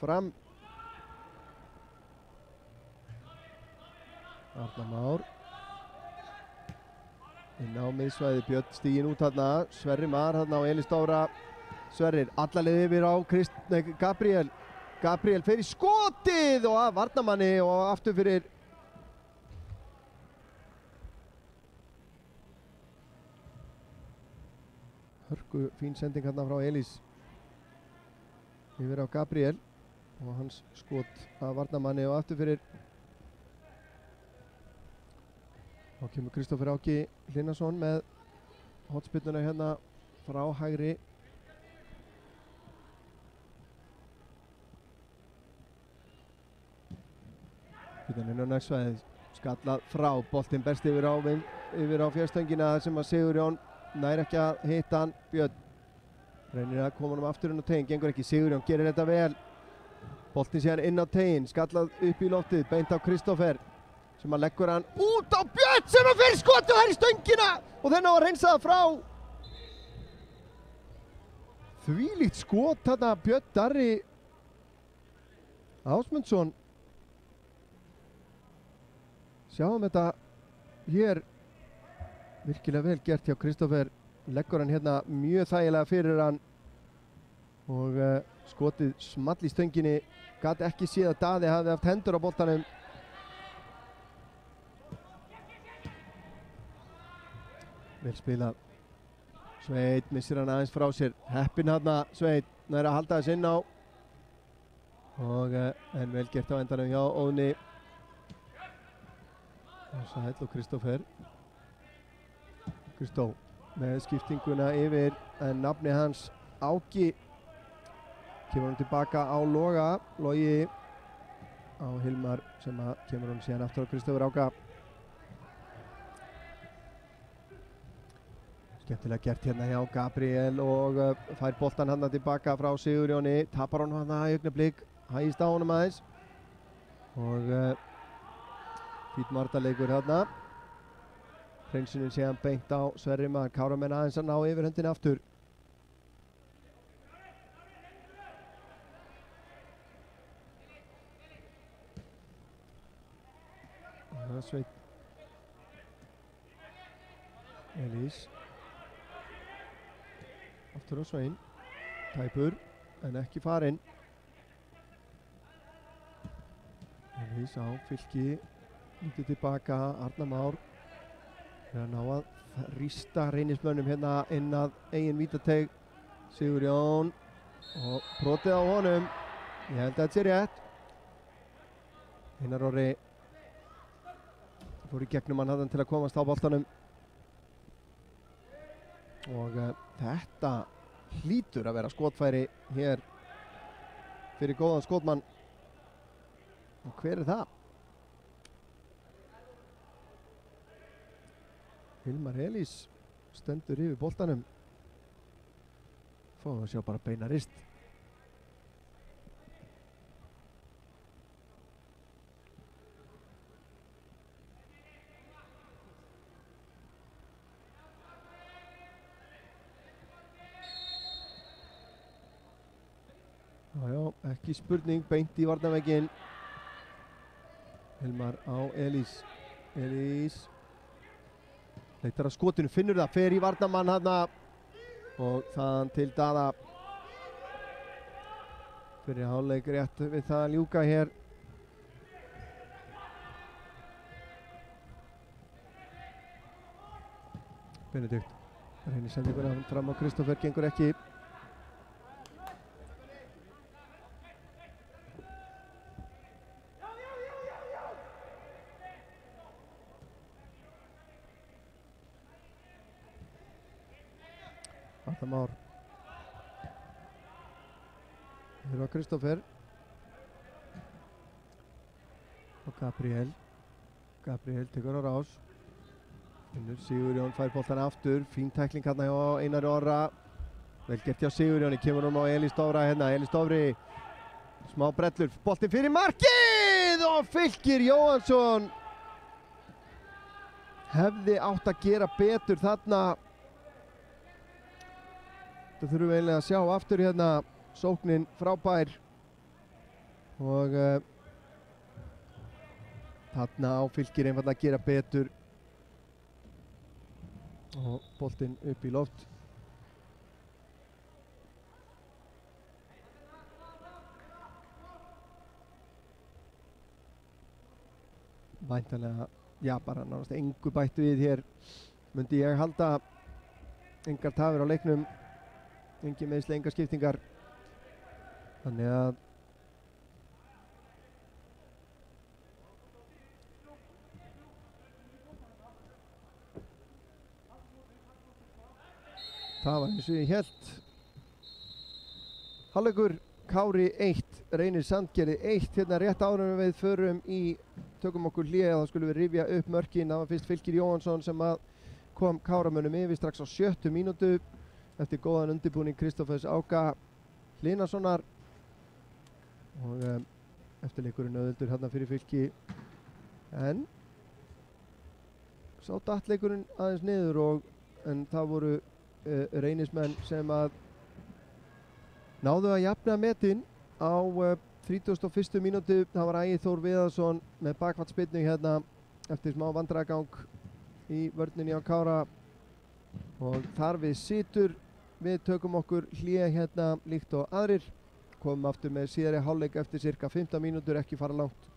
fram. Arnar Már inn á miðsvæði, Björn stíginn út þarna, Sverrir Mar þarna á Elís Dóra. Sverrir allalegð yfir á Gabriel. Gabriel fer í skotið og að varnarmanni og aftur fyrir hörku fín sending þarna frá Elís yfir á Gabriel og hans skot að varnarmanni og aftur fyrir. Þá kemur Kristófer Áki Hlynnarsson með hotspyrnuna hérna frá hægri. Hérna inn á nærsvæðið, skallað frá, boltinn berst yfir á fjárstöngina sem að Sigurjón nær ekki að hitta hann. Björn reynir að koma honum aftur inn á teiginn, gengur ekki. Sigurjón gerir þetta vel. Boltinn síðan inn á teiginn, skallað upp í loftið, beint á Kristófer sem að leggur hann út á Björn sem að fyrir skotið og það er í stöngina og þennan var hreinsaða frá. þvílíkt skot þarna Björn Darri Ásmundsson. Sjáum þetta hér, virkilega vel gert hjá Kristoffer, leggur hann hérna mjög þægilega fyrir hann og skotið small í stönginni, gat ekki séð að Daði hafði haft hendur á boltanum. Vel spilað. Sveit missir hann aðeins frá sér, heppinn þarna Sveit, nær að halda þess inn á og en vel gert á endanum hjá Óðni. Sæll og Kristoffer. Kristó með skiptinguna yfir en nafni hans Áki. Kemur hann tilbaka á Loga, Logi á Hilmar sem að kemur hann síðan aftur á Kristoffer Áka. Skemmtilega gert hérna hjá Gabriel og fær boltan hann tilbaka frá Sigurjóni, tapar hann hann í augnablik, hægist á honum aðeins og fýtt martaleikur hérna. Hreinsunin séðan beint á Sverri Mar, Káramenn aðeins að ná yfir höndin aftur. Sveit Elís aftur á Svein, tæpur en ekki farinn. Elís á Fylki, lítið tilbaka, Arnar Már er að ná að þrýsta Reynismönnum hérna inn að eigin vítateig. Sigurjón og brotið á honum, ég held að þetta sé rétt. Einar Orri fór í gegnum hann til að komast á boltanum og þetta hlýtur að vera skotfæri hér fyrir góðan skotmann. Og hver er það? Hilmar Elís stendur yfir boltanum. Fáum við að sjá bara beina rist. Já, ekki spurning, beint í varnarvegginn. Hilmar á Elís. Elís leitar að skotinu, finnur það, fer í varnarmann hana og þaðan til Daða. Fyrir hálfleik rétt við það að ljúka hér. Benedikt reynir sendinguna fram á Kristoffer, gengur ekki. Arnar Már yfir á Kristoffer og Gabriel tekur á rás, finnur Sigurjón, fær boltan aftur, fín tækling hérna hjá Einari Orra, vel gert hjá Sigurjóni, kemur á Elís Dóra hérna, Elís Dóri smá brellur, boltin fyrir markið og Fylkir Jóhannsson hefði átt að gera betur þarna. Þetta þurfum við eiginlega að sjá aftur hérna, sóknin frábær og þarna á Fylkir einfaldlega að gera betur og boltinn upp í loft. Væntanlega, já, bara nánast engu bætt við hér, myndi ég halda. Engar tafir á leiknum, engin meiðsli, engar skiptingar, þannig að það var eins og ég hélt. Hálfleikur, Kári 1, Reynir Sandgerði 1, hérna rétt áður en við förum í, tökum okkur hlé og þá skulum við rifja upp mörkin. Það var fyrst Fylkir Jóhannsson sem að kom Káramönnum yfir strax á 70 mínútu eftir góðan undirbúning Kristoffers Áka Hlinasonar og eftirleikurinn auðveldur hérna fyrir Fylki, en sá dattleikurinn aðeins niður en það voru Reynismenn sem að náðu að jafna metin á 31. mínútu. Það var Ægir Þór Viðarsson með bakvatnsspyrnu hérna eftir smá vandræðagang í vörninni á Kára og þar við situr. Við tökum okkur hlé hérna líkt og aðrir, komum aftur með síðari hálfleik eftir cirka 15 mínútur, ekki fara langt.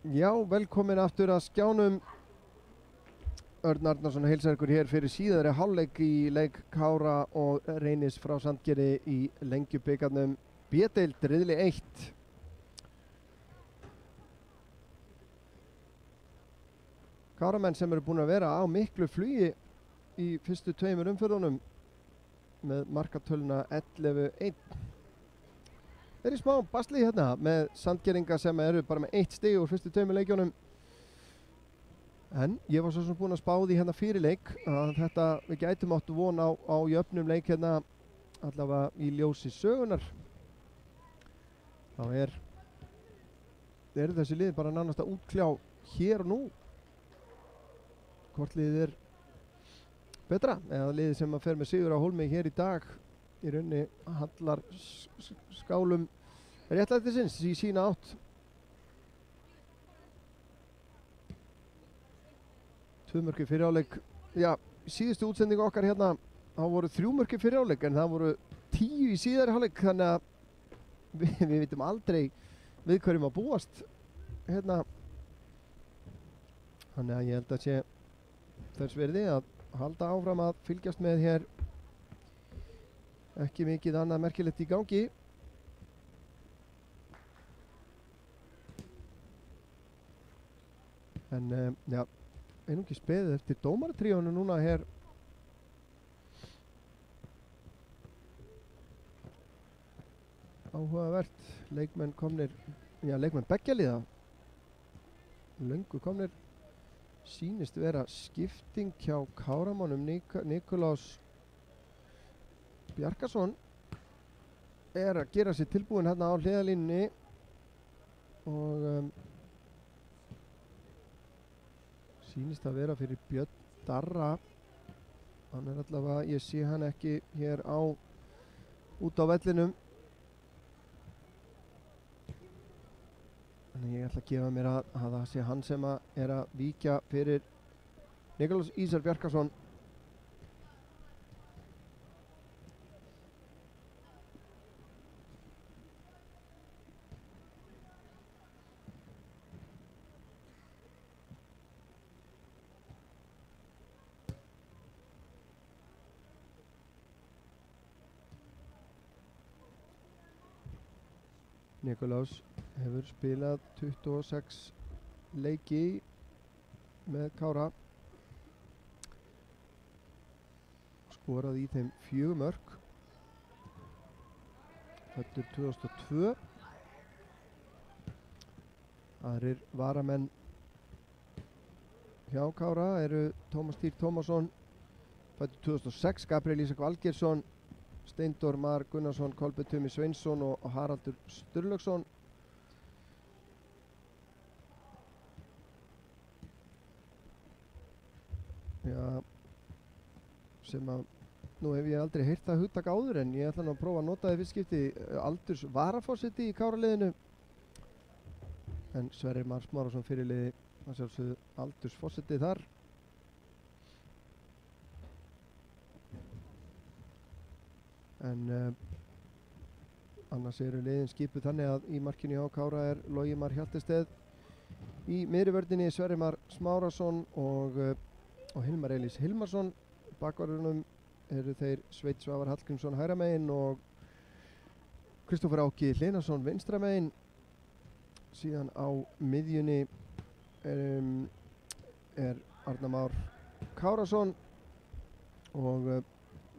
Já, velkomin aftur að skjánum. Örn Arnarsson heilsar ykkur hér fyrir síðari hálfleik í leik Kára og Reynis frá Sandgerði í Lengjubikarnum B-deild riðli 1. Káramenn sem eru búin að vera á miklu flugi í fyrstu tveimur umferðunum með markatöluna 11-1. Er í smá basli hérna með Sandgerðinga sem eru bara með 1 stig úr fyrstu tveimur leikjónum. En ég var svo sem búinn að spá því hérna fyrir leik að þetta við gætum áttu von á jöfnum leik hérna allavega í ljósi sögunar. Þá eru þessi lið bara nánast að útkljá hér og nú. Hvort liðið er betra eða liðið sem að fer með sigur á hólmi hér í dag í rauninni hallar skálum réttlætisins í sína átt. 2 mörk í fyrri hálfleik. Já, síðustu útsendingu okkar hérna þá voru 3 mörk í fyrri hálfleik en það voru 10 í síðari hálfleik, þannig að við vitum aldrei við hverjum að búast hérna. Þannig að ég held að sé þess verði að halda áfram að fylgjast með hér. Ekki mikið annað merkilegt í gangi. En já, einungis beðið eftir dómaratríónu núna hér. Áhugavert. Leikmenn komnir, já, leikmenn beggja liða löngu komnir. Sýnist vera skipting hjá Káramannum. Nikolás Bjarkason er að gera sér tilbúin hérna á hliðalínunni og sýnist að vera fyrir Björn Darra. Hann er allavega, ég sé hann ekki hér út á vellinum. Þannig ég ætla að gefa mér að það sé hann sem er að víkja fyrir Nikolás Ísar Bjarkason. Nikolás hefur spilað 26 leiki með Kára. Skorað í þeim 4 mörk. Fæddur 2002. Aðrir varamenn hjá Kára eru Tómas Týr Tómasson, fæddur 2006, Gabriel Ísak Valgeirsson, Steindór Mar Gunnarsson, Kolbeinn Tumi Sveinsson og Haraldur Sturlaugsson. Já, sem að nú hef ég aldrei heyrt það hugtak áður en ég ætla nú að prófa að nota það í fyrst skipti. Aldurs varaforseti í Káraliðinu en Sverrir Mar Smárason fyrirliði að sjálfsögðu Aldurs forseti þar. En annars eru liðin skipuð þannig að í markinu hjá Kára er Logi Mar Hjaltesteð, í miðri vörninni Sverrir Mar Smárason og Hilmar Elís Hilmarsson. Bakvarðunum eru þeir Sveinn Svavar Hallgrímsson hægra megin og Kristófer Áki Hlinason vinstra megin. Síðan á miðjunni er Arnar Már Kárasson og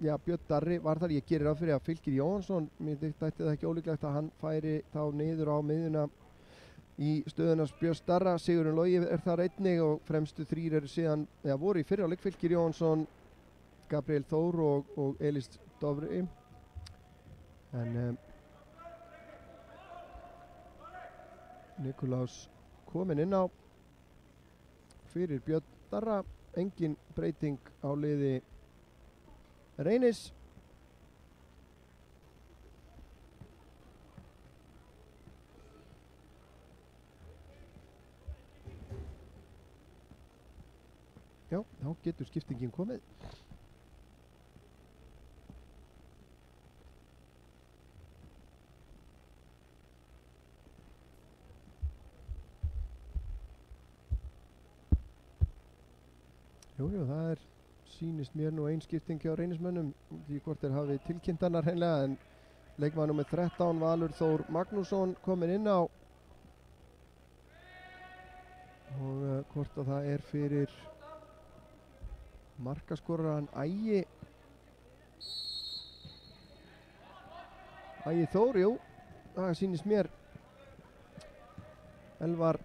já, Björn Darri var þar. Ég gerir ráð fyrir að Fylkir Jóhansson, mér dætti það ekki ólíklegt að hann færi þá niður á miðjuna í stöðunars Björns Darra. Sigurinn Logi er þar einnig og fremstu 3 eru síðan, voru í fyrri hálfleik Fylkir Jóhansson, Gabriel Þór og Elís Dofri. En Nikolás kominn inn á fyrir Björn Darra. Engin breyting á liði Reynis. Já, þá getur skiptingin komið. Jú, það sýnist mér nú ein skipting hjá Reynismönnum því hvort þeir hafi tilkynnt hana hreinlega en leikmaður nummer 13 Valur Þór Magnússon kominn inn á og hvort að það fyrir markaskoraran Ægi Þór, jú, það sýnist mér. Elvar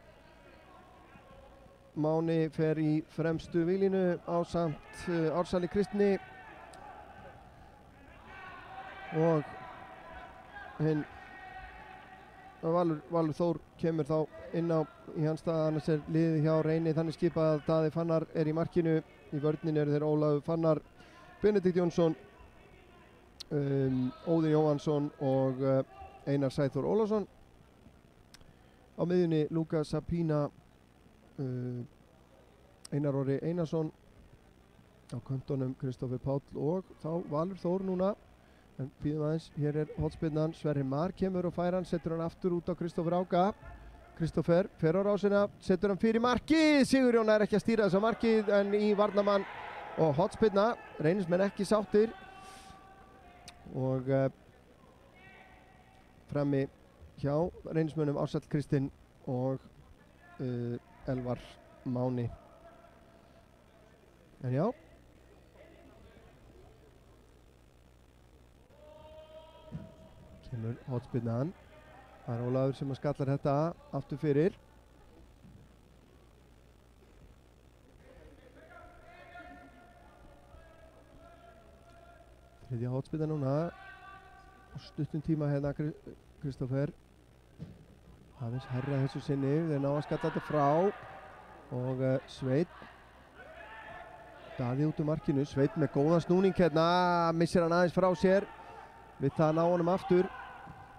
Máni fer í fremstu víglínu ásamt Ársæli Kristni og hinn Valur Þór kemur þá inn á í hans stað, annars liðið hjá Reyni þannig skipað að Daði Fannar í markinu. Í vörninni þeir Ólafur Fannar, Benedikt Jónsson, Óðinn Jóhansson og Einar Sæþór Ólafsson. Á miðjunni Luka Sapina, Einar Orri Einarsson, á köntunum Kristoffer Páll og þá Valur Þór núna. En býðum aðeins, hér hornspyrnan, Sverrir Mar kemur og fær hann, setur hann aftur út á Kristoffer Áka. Kristoffer fer á rásina, setur hann fyrir markið, Sigurjón ekki að stýra þessa markið en í varnarmann og hornspyrna, Reynismenn ekki sáttir og frammi hjá Reynismönnum Ársæll Kristinn og Elvar Máni. En já, kemur hornspyrnan, það Ólafur sem að skallar þetta aftur fyrir. Þriðja hornspyrna núna og stuttum tíma hérna Kristoffer aðeins herra þessu sinni, þeir ná að skalla þetta frá og Sveinn Daði út úr markinu, Sveinn með góðan snúning hérna, missir hann aðeins frá sér við það að ná honum aftur.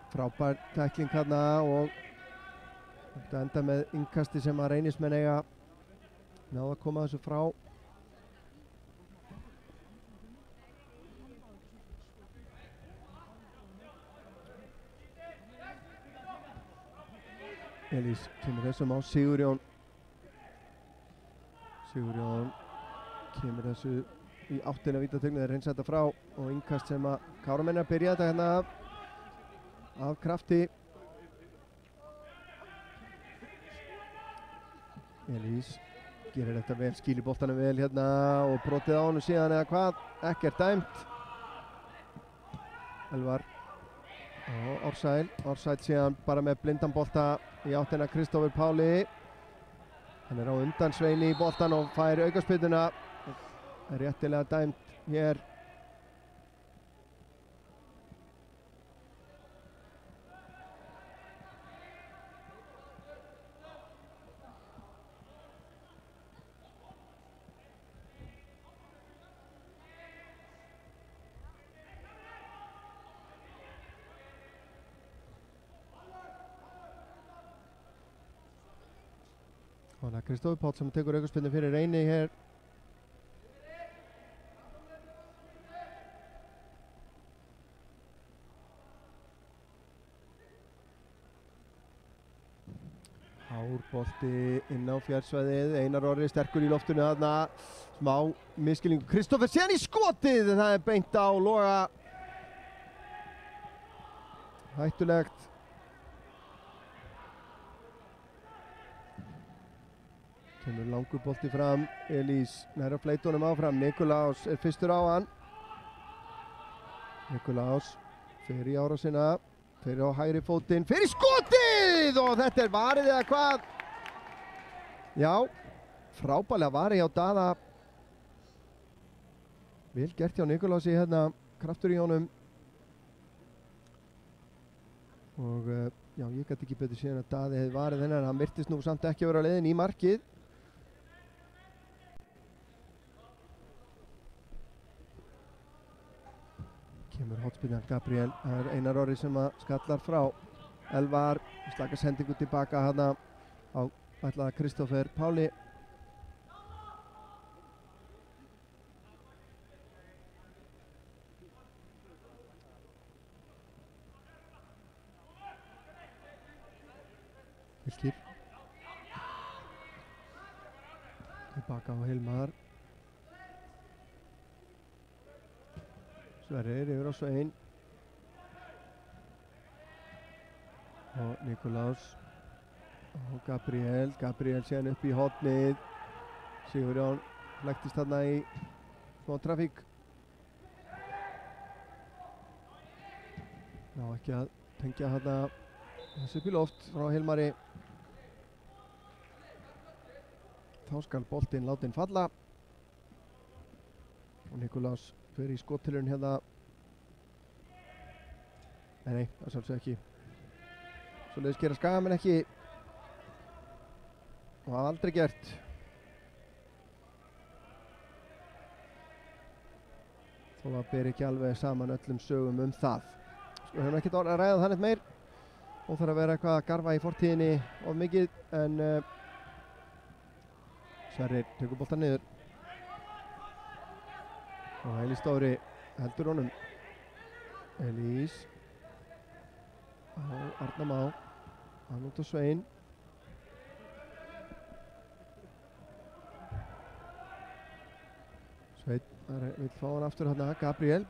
Frábær tækling hérna og þetta enda með innkasti sem að Reynismenn eiga náða að koma þessu frá. Elís kemur þessum á Sigurjón kemur þessu í áttina vítatögnu, þeir reynsa þetta frá og innkast sem að Káramenn byrja þetta hérna af krafti. Elís gerir þetta vel, skýlir boltanum vel hérna og brotið á honum síðan eða hvað, ekkert dæmt. Elvar og Ársæll síðan bara með blindan bolta í áttina Kristoffer Páli. Hann á undan Sveini í boltan og fær aukaspyrnuna. Réttilega dæmt hér. Og það Kristoffer Páll sem tekur aukaspyrnu fyrir Reyni hér. Hárbolti inn á fjársvæðið, Einar Orri sterkur í loftinu þarna, smá misskilningu. Kristoffer síðan í skotið, það beint á Loga. Hættulegt. Kemur langur bolti fram, Elís nær á fleitunum áfram, Nikolás fyrstur á hann. Nikolás fer í árásina, fer á hægri fótinn, fer í skotið og þetta varið eða hvað? Já, frábærlega varið hjá Daða. Vel gert hjá Nikolási hérna, kraftur í honum. Og já, ég gæti ekki betur síðan að Daði hefði varið þennan, hann virtist nú samt ekki að vera á leiðin í markið. Kemur hotspinnan Gabriel, það Einar Orri sem að skallar frá. Elvar slaka sendingu tilbaka hana á ætlaða Kristoffer Páli. Hilkir tilbaka á Hilmar. Sverrir yfir á Svein og Nikolás og Gabriel síðan upp í hornið. Sigurjón flæktist þarna í smá trafík. Ná ekki að tengja þarna þessu upp í loft frá Hilmari. Þá skal boltinn látinn falla og Nikolás fyrir í skottilurinn hérna. Nei, það sjálfsög ekki. Svoleiðis gera Skagamenn ekki og hafa aldrei gert. Þó að ber ekki alveg saman öllum sögum það. Sko, höfum ekkert orðið að ræða þannig meir. Og þarf að vera eitthvað að garfa í fortíðinni of mikið, en Sverrir tekur boltann niður. Og Elís Dóri heldur honum. Elís á Arna Má. Hann út á Svein. Svein vill fá hann aftur hérna. Gabriel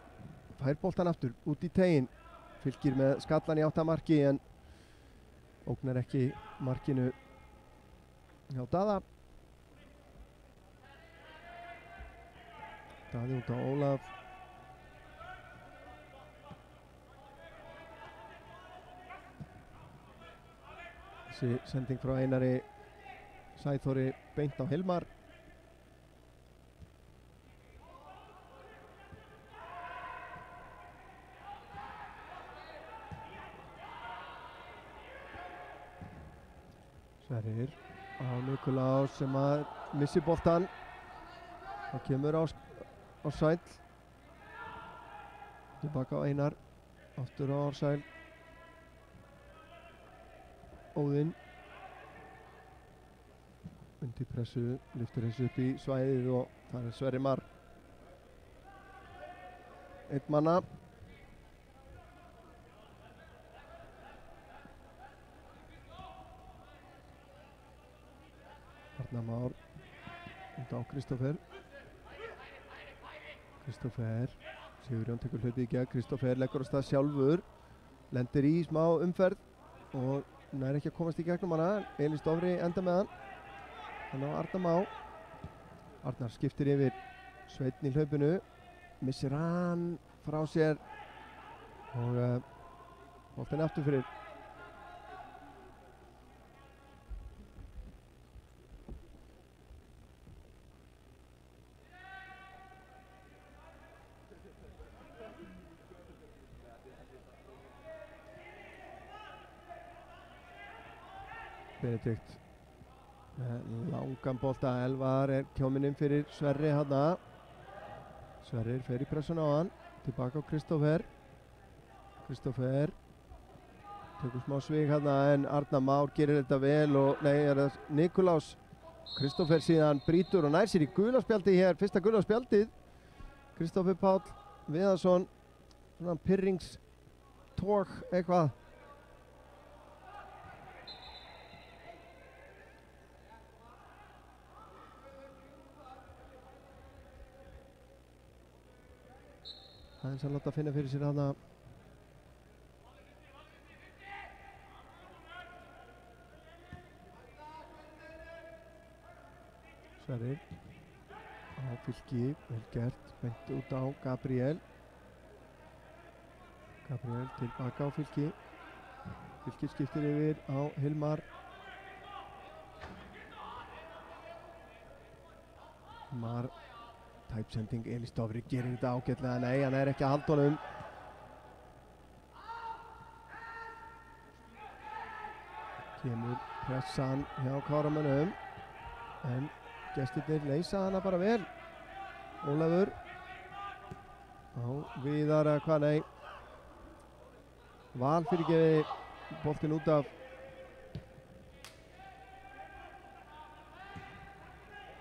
fær boltan aftur út í tegin. Fylkir með skallan í áttamarki en ógnar ekki markinu hjá Daða. Daði út á Ólaf. Þessi sending frá Einari Sæþóri beint á Hilmar. Sverrir á Nikolás sem að missi boltan. Það kemur á Sæll. Tilbaka á Einar. Aftur á Ársæl. Óðinn. Undir pressu, lyftir þessu upp í svæðið og það er Sverrir Mar. Einn manna. Arnar Már út á Kristófer. Sigurjón tekur hlaupið í gegn. Kristófer leggur á stað sjálfur. Lendir í smá umferð og nær ekki að komast í gegnum hana. Elís Dofri enda með hann. Hann á Arnar Má. Arnar skiptir yfir Sveinn í hlaupinu. Missir hann frá sér og boltinn aftur fyrir. Benedikt með langan bolta. Elvar er kjóminn inn fyrir Sverri hana. Sverrir fer í pressun á hann. Tilbaka á Kristófer. Kristófer tekur smá svig hana en Arnar Már gerir þetta vel og nei, er það Nikolás. Kristófer síðan brýtur og nær sér í gula spjaldið hér. Fyrsta gula spjaldið. Kristófer Páll Viðarsson. Svona pirringstók eitthvað. Aðeins að láta finna fyrir sér hana. Sverrir á Fylki, vel gert, beint út á Gabriel. Gabriel tilbaka á Fylki. Fylki skiptir yfir á Hilmar. Hilmar. Tæpsending, Elís Dofri gerir þetta ágætlega. Nei, hann er ekki að halda honum. Kemur pressan hjá Káramönnum. En gestirnir leysa hana bara vel. Ólafur. Á Viðar eða hvað, nei. Val fyrirgefi boltinn út af.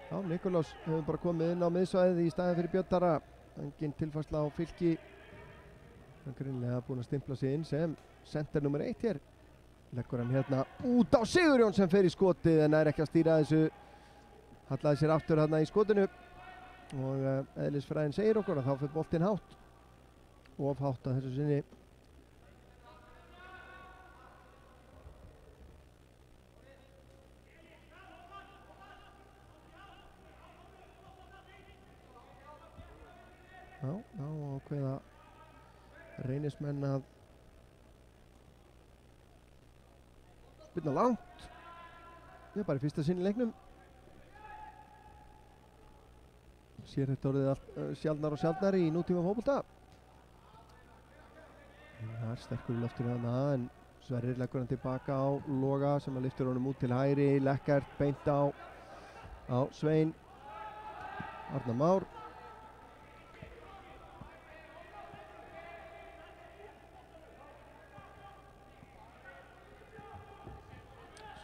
Já, Nikolás hefur bara komið inn á miðsvæðið í staðinn fyrir Björn Darra. Engin tilfærsla á Fylki. Hann er greinilega búinn að stimpla sig inn sem center nummer 1 hér. Leggur hann hérna út á Sigurjón sem fer í skotið en er ekki að stýra þessu. Hallaði sér aftur hérna í skotinu. Og eðlisfræðin segir okkur að þá fer boltinn hátt. of hátt að þessu sinni. Já, ákveða Reynismenn að spilna langt. Það er bara í fyrsta sinn í leiknum. Sér þetta orðið allt sjaldnar og sjaldnar í nútíma fótbolta. Það er sterkur í loftinu þarna, en Sverrir leggur hann tilbaka á Loga sem að lyftur honum út til hægri. Lekkert beint á Svein. Arnar Már.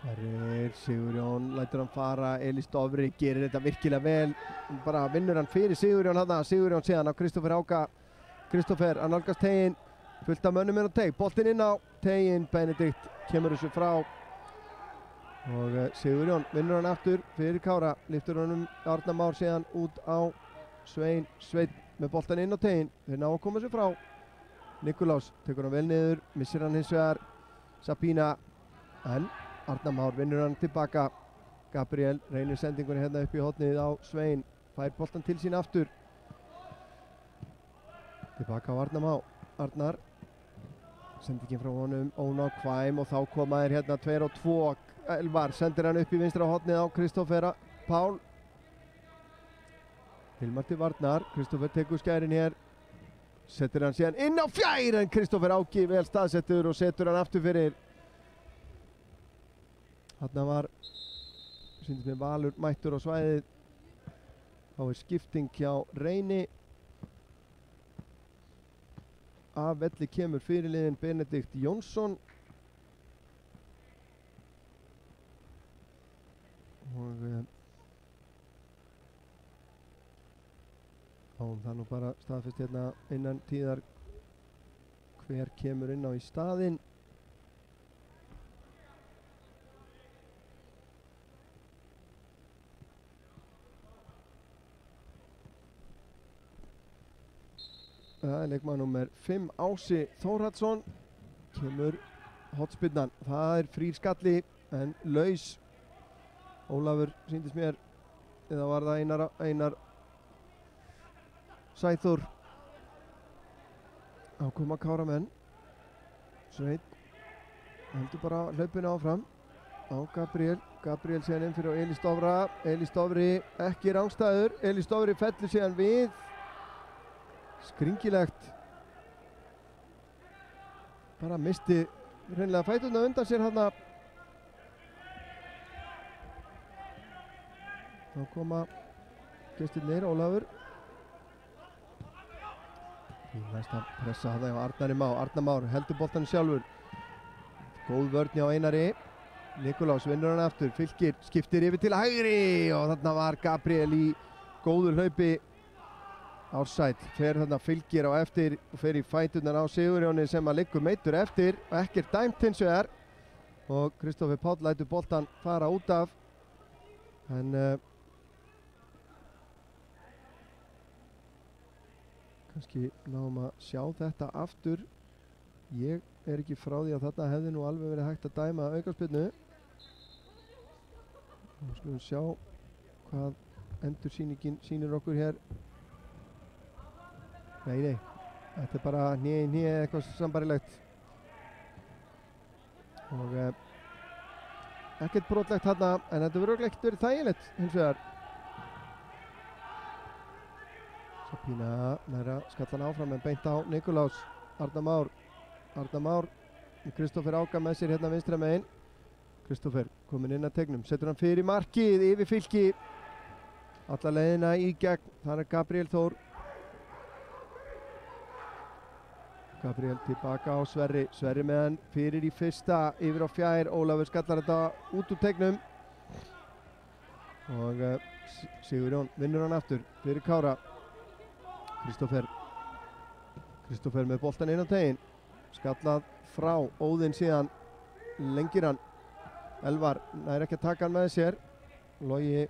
Sverrir, Sigurjón lætur hann fara. Elís Dofri gerir þetta virkilega vel. Bara vinnur hann fyrir Sigurjón þarna. Sigurjón síðan á Kristófer Áka. Kristófer að nálgast teginn. Fullt af mönnum inn á teig. Boltinn inn á teginn. Benedikt kemur þessu frá. Og Sigurjón vinnur hann aftur fyrir Kára. Lyftur honum Arnar Már síðan út á Svein. Sveinn með boltan inn á teginn. Þeir ná að koma sér frá. Nikulás tekur hann vel niður. Missir hann hins vegar Sabína. En Arnar Már vinnur hann tilbaka. Gabriel reynir sendingunni hérna upp í hornið á Svein. Fær boltan til sín aftur. Tilbaka á Arnar Már. Arnar. Sendingin frá honum. Óná Kvæm og þá koma þeir hérna 2 og 2. Elvar sendir hann upp í vinstra hornið á Kristófer Pál. Hilmar til varnar. Kristófer tekur skærin hér. Setur hann síðan inn á fjær, en Kristófer Áki vel staðsettur og setur hann aftur fyrir. Þarna var, sýndist mér, Valur mættur á svæðið. Þá er skipting hjá Reyni. Af velli kemur fyrirliðinn Benedikt Jónsson. Og það nú bara staðfest hérna innan tíðar hver kemur inn á í staðinn. Það er leikmaður númer 5, Ási Þórhallsson. Kemur hotspinnan. Það er frýr skalli en laus. Ólafur sýndist mér, eða var það Einar Sæþór. Ákoma Káramenn. Sveinn heldur bara hlaupinu áfram á Gabriel. Gabriel síðan inn fyrir á Elís Dofra. Elís Dofri ekki rangstæður. Elís Dofri fellur síðan við. Skringilegt. Bara misti hreinlega fæturna undan sér hérna. Þá koma gestirnir, Ólafur. Í næsta pressa það á Arnari Má. Arnar Már heldur boltanum sjálfur. Góð vörn hjá Einari. Nikulás vinnur hann aftur. Fylkir skiptir yfir til hægri og þarna var Gabriel í góðu hlaupi. Ársæll fer þarna Fylkir á eftir og fer í fæturnar á Sigurjóni sem að liggur meiddur eftir og ekkert dæmt hins vegar. Og Kristófer Páll lætur boltan fara út af. En kannski náum að sjá þetta aftur. Ég er ekki frá því að þetta hefði nú alveg verið hægt að dæma aukaspyrnu. Nú skulum sjá hvað endursýningin sýnir okkur hér. Nei, þetta er bara hné eitthvað sambarilegt. Og ekkert brotlegt þarna, en þetta verður ekkert verið þægilegt hins vegar. Sabína næra skallan áfram en beint á Nikulás. Arnar Már Kristófer Áka með sér hérna vinstra megin. Kristófer kominn inn að tegnum, setur hann fyrir markið yfir Fylki. Alla leiðina í gegn, þar er Gabriel Þór. Gabriel tilbaka á Sverri. Sverri með hann fyrir í fyrsta yfir á fjær. Ólafur skallar þetta út úr tegnum. Og Sigurjón vinnur hann aftur fyrir Kára. Kristófer með boltan inn á teginn. Skallað frá Óðinn síðan. Lengir hann. Elvar nær ekki að taka hann með sér. Logi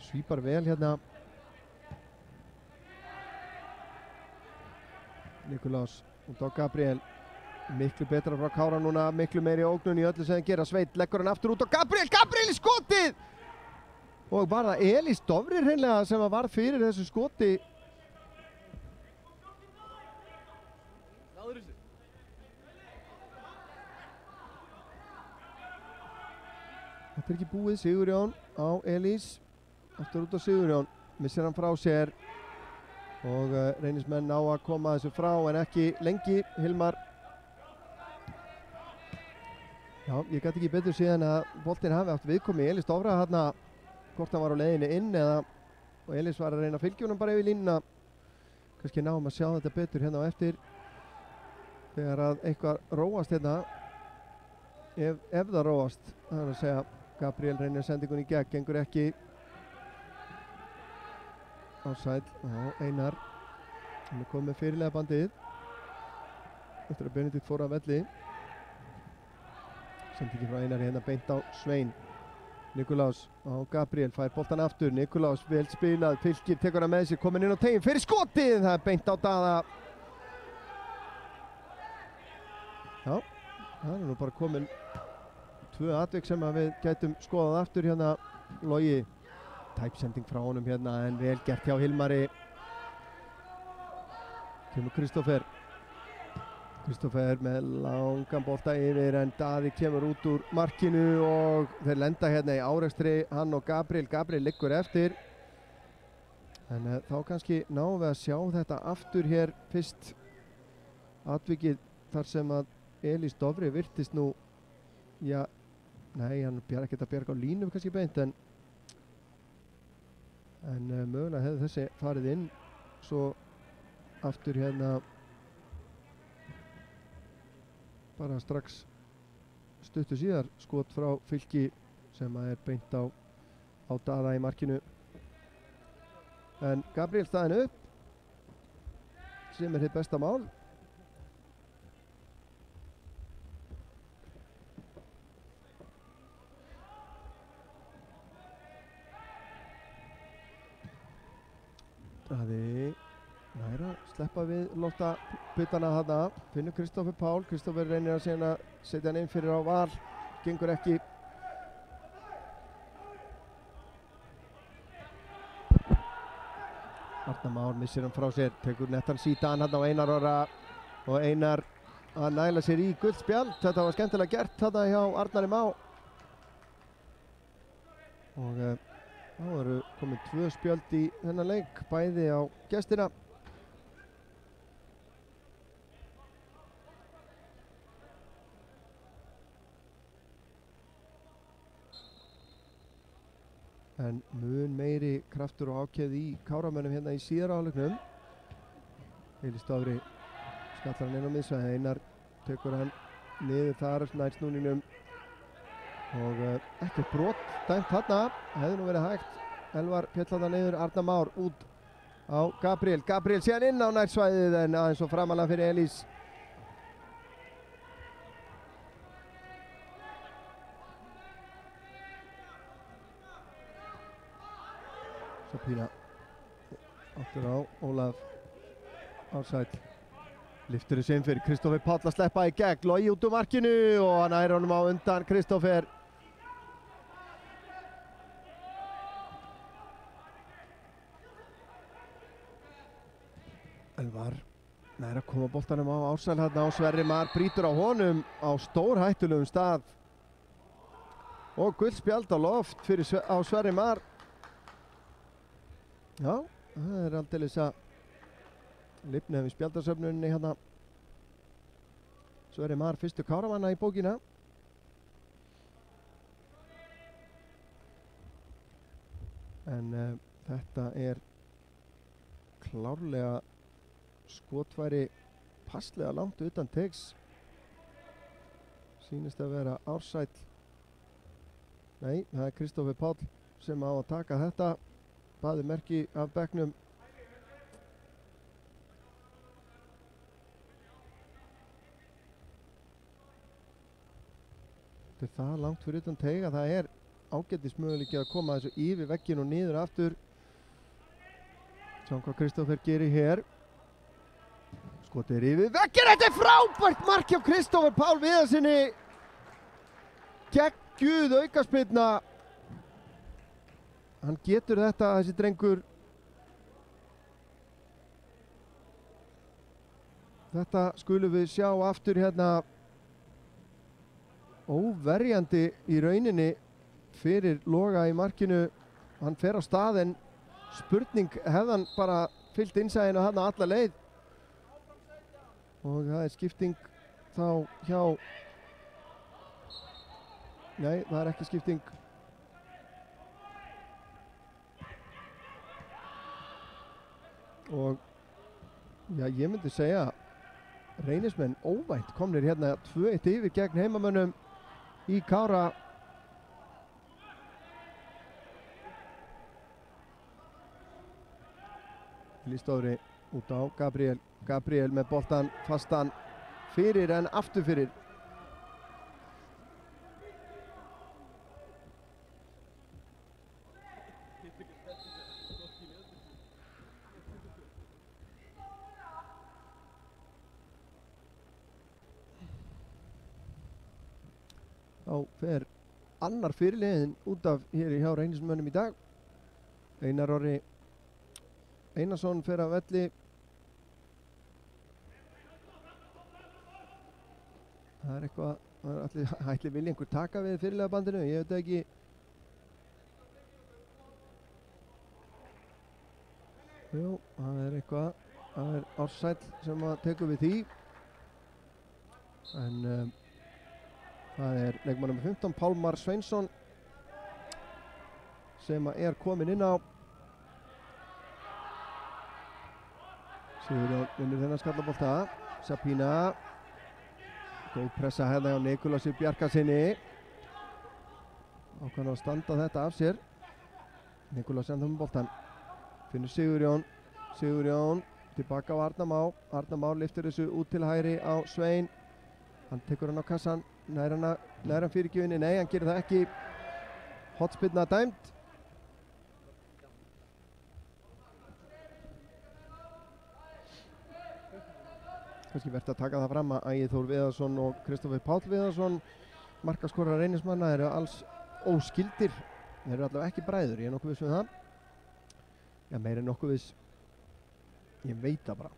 svípar vel hérna. Nikulás út á Gabriel. Miklu betra frá Kára núna, miklu meiri ógnun í öllu sem þeir gera. Sveit leggur hann aftur út á Gabriel, Gabriel í skotið! Og var það Elís Dofri hreinlega sem var fyrir þessu skoti. Þetta ekki búið, Sigurjón á Elís. Aftur út á Sigurjón, missir hann frá sér. Og Reynismenn ná að koma þessu frá en ekki lengi. Hilmar. Já, ég gæti ekki betur síðan að boltinn hafi átt viðkomi. Elís Dofra hérna, hvort hann var á leiðinni inn eða og Elís var að reyna að fylgja honum bara yfir línuna. Kannski náum að sjá þetta betur hérna á eftir þegar að eitthvað róast hérna. Ef það róast, það er að segja Gabriel reynir sendingun í gegn, gengur ekki. Offside, Einar. Hann er komið með fyrirlega bandið. Eftir að Benedikt fór af velli. Sendingi frá Einari hérna beint á Svein. Nikulás á Gabriel, fær boltan aftur. Nikulás vel spilað, Fylkir tekur hann með sér, komin inn á tegin fyrir skotið. Það er beint á Daða. Já, það er nú bara komin 2 atvik sem við gætum skoðað aftur hérna. Logi, tæpsending frá honum hérna en vel gert hjá Hilmari. Kemur Kristófer með langan bolta yfir en Daði kemur út úr markinu og þeir lenda hérna í árekstri, hann og Gabriel. Gabriel liggur eftir. En þá kannski náum við að sjá þetta aftur hér fyrst. Atvikið þar sem að Elís Dofri virtist nú, já, nei, hann bjarga ekkert að bjarga á línum kannski beint en mögulega hefði þessi farið inn. Svo aftur hérna bara strax stuttu síðar skot frá Fylki sem að er beint á Daða í markinu. En Gabriel staðinn upp sem er hitt besta mál. Daði nær að sleppa við lotta puttana þarna. Finnur Kristófer Pál. Kristófer reynir að setja hann inn fyrir á Val. Gengur ekki. Arnar Már missir hann frá sér. Tekur nettan sítan hann á Einar Orra. Og Einar að næla sér í gult spjald. Þetta var skemmtilega gert þetta hjá Arnari Má. Og þá eru komin 2 spjöld í þennan leik. Bæði á gestina. En mun meiri kraftur og ákveð í Káramönnum hérna í síðara hálfleiknum. Elís Dofri skallar hann inn á miðsvæði. Einar tekur hann niður þar nær snúningnum. Og ekkert brot dæmt þarna. Hefði nú verið hægt. Elvar féll þarna niður. Arnar Már út á Gabriel. Gabriel síðan inn á nærsvæðið en aðeins og framalega fyrir Elís. Pína aftur á Ólaf Ársæll liftur þessu inn fyrir Kristófer Páll að sleppa í gegn. Logi út úr markinu og hann ærir honum á undan Kristófer. Elvar nær að koma boltanum á Ársæll hérna og Sverrir Mar brýtur á honum á stórhættulegum stað og gult spjald á loft fyrir á Sverrir Mar. Já, það er aldeilis að lifna við spjaldarsöfnunni hérna. Sverrir Mar fyrstu Káramanna í bókina. En þetta er klárlega skotfæri passlega langt utan teigs. Sýnist að vera Ársæll. Nei, það er Kristófer Páll sem á að taka þetta. Baði merki af bekknum. Þetta er það langt fyrir utan teig að það er ágætismöguleiki að koma þessu yfir vegginn og niður aftur. Sjáum hvað Kristófer gerir hér. Skotið er yfir vegginn, þetta er frábært mark hjá Kristófer Pál Viðarsinni. Geggjuð aukaspyrna. Hann getur þetta, þessi drengur. Þetta skulum við sjá aftur hérna. Óverjandi í rauninni fyrir Loga í markinu. Hann fer á stað en spurning hefði hann bara fyllt innsæðinu hann alla leið. Og það er skipting þá hjá... Nei, það er ekki skipting. Og já, ég myndi segja Reynismenn óvænt komnir hérna 2-1 yfir gegn heimamönnum í Kára. Lýstóri út á Gabriel. Gabriel með boltan fastan fyrir en aftur fyrir. Þá fer annar fyrirliðin út af hér hjá Reynismönnum í dag. Einar Orri Einarsson fer af velli. Það er eitthvað, ætli vilja einhver taka við fyrirliða bandinu, ég veit ekki. Jú, það er eitthvað, það er Ársæll sem að tekur við því. En það er leikmaður nr. 15, Pálmar Sveinsson, sem er komin inn á. Sigurjón vinnur þennan skallabolta. Sapína. Góð pressa hérna hjá Nikolasi Bjarkarsinni. Ákveðinn að standa þetta af sér. Nikolasi enda með boltan. Finnur Sigurjón. Sigurjón tilbaka á Arnar Má. Arnar Má lyftir þessu út til hægri á Svein. Hann tekur hann á kassan. Nær hann fyrirgjöfinni? Nei, hann gerir það ekki. Hotspinna dæmd. Kannski verðt að taka það fram að Ægir Þór Viðarsson og Kristófer Páll Viðarsson, markaskorar Reynismanna, eru alls óskyldir. Þeir eru allavega ekki bræður, ég er nokkuð viss með það. Já, meira en nokkuð viss. Ég veit það bara.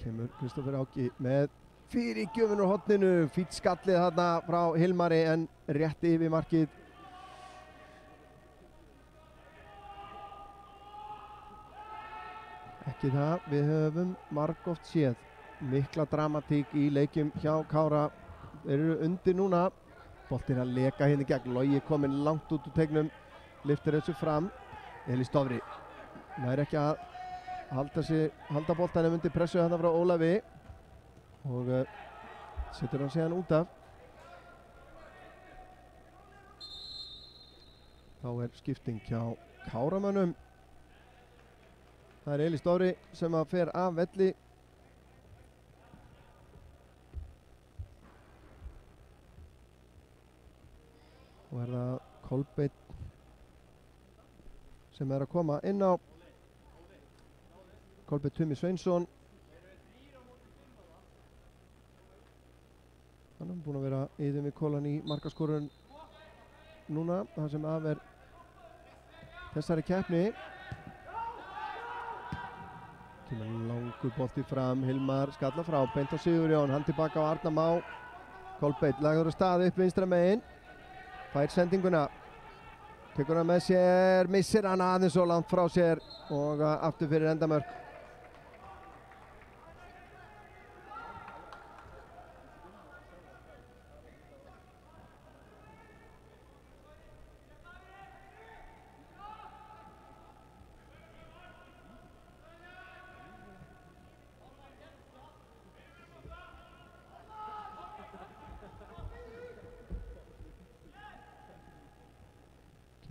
Kemur Kristófer Áki með fyrirgjöfin úr horninu. Fýtt skallið þarna frá Hilmari en rétt yfir markið. Ekki það, við höfum margoft séð mikla dramatík í leikjum hjá Kára. Þeir eru undir núna. Boltinn að leka hérna í gegn. Logi kominn langt út úr teignum. Lyftir þessu fram. Elís Dofri nær ekki að halda boltanum undir pressu þarna frá Ólafi. Og setur hann síðan út af. Þá er skipting hjá Káramönnum. Það er Elís Dofri sem að fer af velli. Og er það Kolbeinn sem er að koma inn á. Kolbeinn Tumi Sveinsson. Hann er búinn að vera yfir við kolan í markaskorun núna. Það sem af er þessari keppni. Kemur langur bolti fram. Hilmar skallar frá. Beint á Sigurjón. Hann tilbaka á Arnar Má. Kolbeinn lagður á stað upp vinstra megin. Fær sendinguna. Tekur hann með sér. Missir hann aðeins svo langt frá sér. Og aftur fyrir endamörk.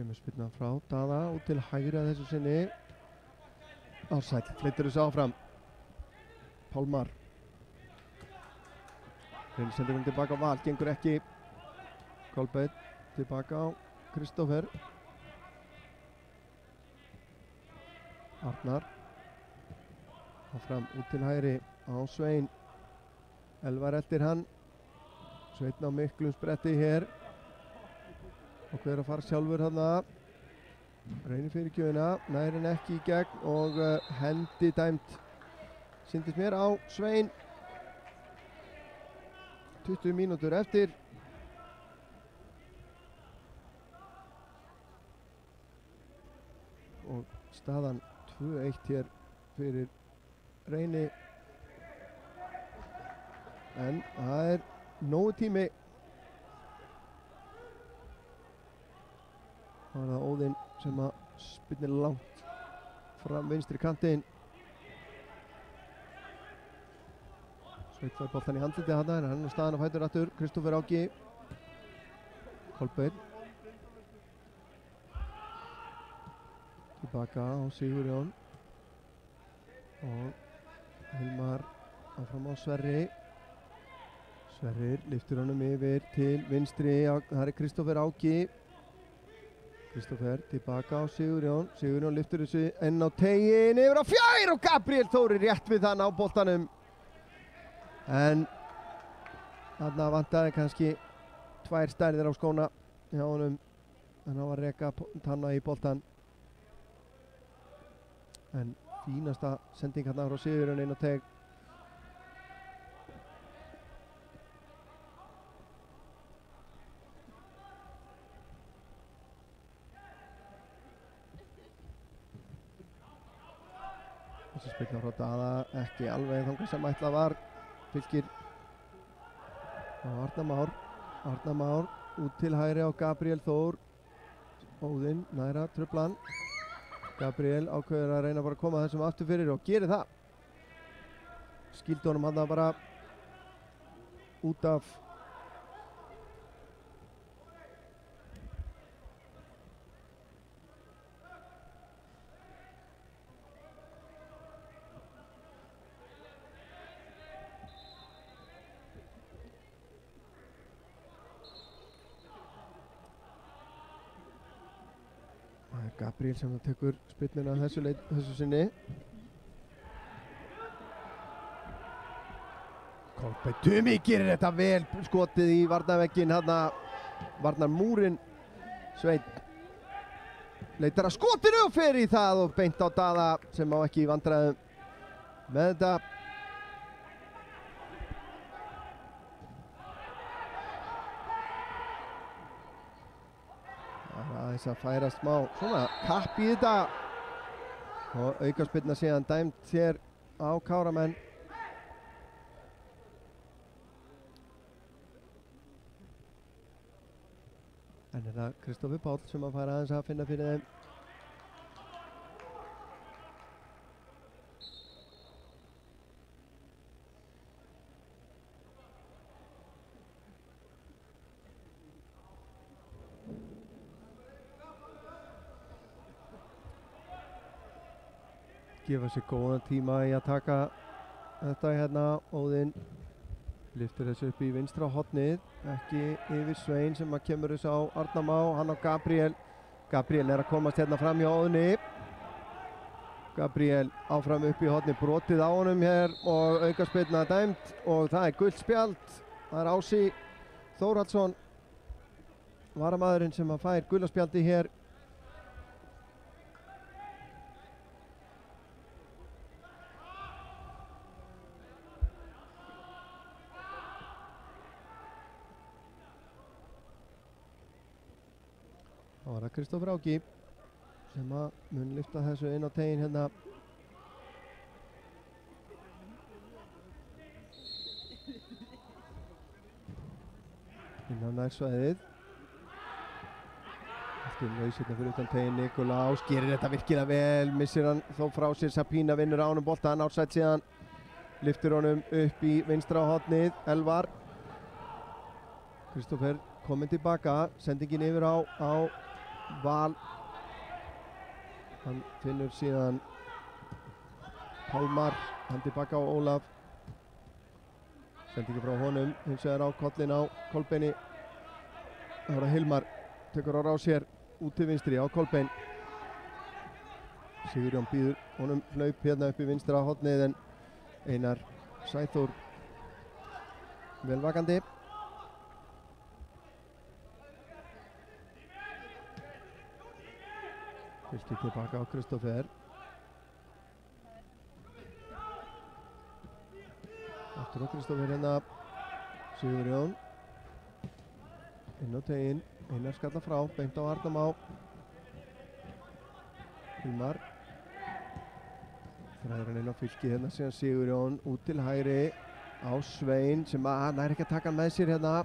Kemur spilna frá Daða út til hægri að þessu sinni. Ársæll flyttur þessu áfram. Pálmar. Reynir sendir hann tilbaka á Val, gengur ekki. Kolbeinn tilbaka á Kristófer. Arnar. Áfram út til hægri. á Svein. Elvar eldir hann. Sveinn á miklum spretti hér. Og hver að fara sjálfur hann að. Reynir fyrir gjöfina, nærin ekki í gegn og hendi dæmt. Sýndist mér á Svein. 20 mínútur eftir. Og staðan 2-1 hér fyrir Reyni. En það er nógu tími. Það var það Óðinn sem að spyrnir langt fram vinstri kantinn. Sveinn fær boltan í handliti þarna en hann er staðan á fætur aftur. Kristófer Áki. Kolbeinn. Tilbaka á Sigurjón. Og Hilmar áfram á Sverri. Sverrir lyftur honum yfir til vinstri. Það er Kristófer Áki. Kristófer tilbaka á Sigurjón. Sigurjón lyftur þessu enn á tegin yfir á fjær og Gabriel Þóri rétt við þann á boltanum. En þarna vantaði kannski 2 stærðir á skóna hjá honum. En hann var að reka tanna í boltan. En fínasta sending hérna frá Sigurjón inn á teg. Þessi spilna frá Daða ekki alveg þangað sem ætlað var. Fylkir á Arnar Már út til hægri á Gabriel Þór. Óðinn næra truflan. Gabriel ákveður að reyna bara að koma þessum aftur fyrir og gerir það. Skildi honum hann bara út af. Gabriel sem það tekur spyrnuna þessu sinni. Kolbeinn Tumi gerir þetta vel, skotið í varnarvegginn hérna, varnarmúrin. Sveinn leitar að skotinu og fer í það og beint á Daða sem má ekki í vandræðum með þetta. Aðeins að færa smá svona kapp í þetta og aukaspyrna síðan dæmt hér á Káramenn. En er það Kristófer Páll sem að fara aðeins að finna fyrir þeim. Gefa sér góðan tíma í að taka þetta hérna. Óðinn lyftir þessu upp í vinstra hornið, ekki yfir Svein sem að kemur þessu á Arnar Má, hann á Gabriel. Gabriel er að komast hérna fram hjá Óðinni. Gabriel áfram upp í hornið, brotið á honum hér og aukaspyrna dæmt og það er gult spjald. Það er Ási Þórhallsson, varamaðurinn sem að fær gula spjaldi hér. Það var það Kristófer Áki sem að mun lyfta þessu inn á tegin hérna. Inn á nærsvæðið. Eftir lausirna fyrir utan tegin Nikolás, gerir þetta virkilega vel, missir hann þó frá sér. Sapína vinnur ánum boltan, átsætt síðan. Lyftir honum upp í vinstra hornið, Elvar. Kristófer kominn tilbaka, sendingin yfir á Val. Hann finnur síðan Pálmar, hann tilbaka á Ólaf. Sendingi frá honum, hins vegar á kollin á Kolbeini. Það var að Hilmar tekur á rás hér út til vinstri á Kolbein. Sigurjón býður honum hlaup hérna upp í vinstra hornið en Einar Sæþór velvakandi. Fylgir tilbaka á Kristófer. Aftur á Kristófer hérna. Sigurjón. Inn á teginn. Einar skalla frá. Beint á Arnar Má. Hilmar. Þræður hann inn á Fylki hérna síðan Sigurjón. Út til hægri. Á Svein sem hann er ekki að taka hann með sér hérna.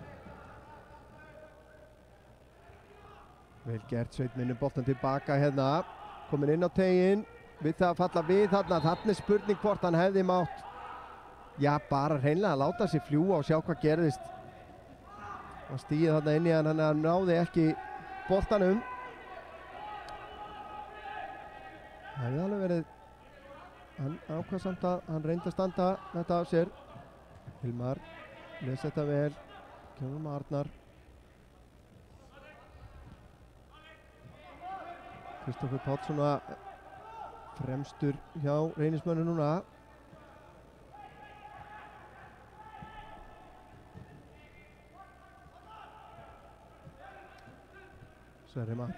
Vel gert, Sveinn minnur boltan tilbaka hérna. Komin inn á teginn. Við það að falla við þarna. Þarna er spurning hvort hann hefði mátt. Já, bara hreinlega að láta sig fljúa og sjá hvað gerðist. Hann stíði þarna inn í hann, hann náði ekki boltanum. Það hefði alveg verið, hann ákvað samt að hann reyndi að standa þetta af sér. Hilmar, les þetta vel, kemur Arnar. Kristófer Páll svona fremstur hjá Reynismönnum núna. Sverri Mar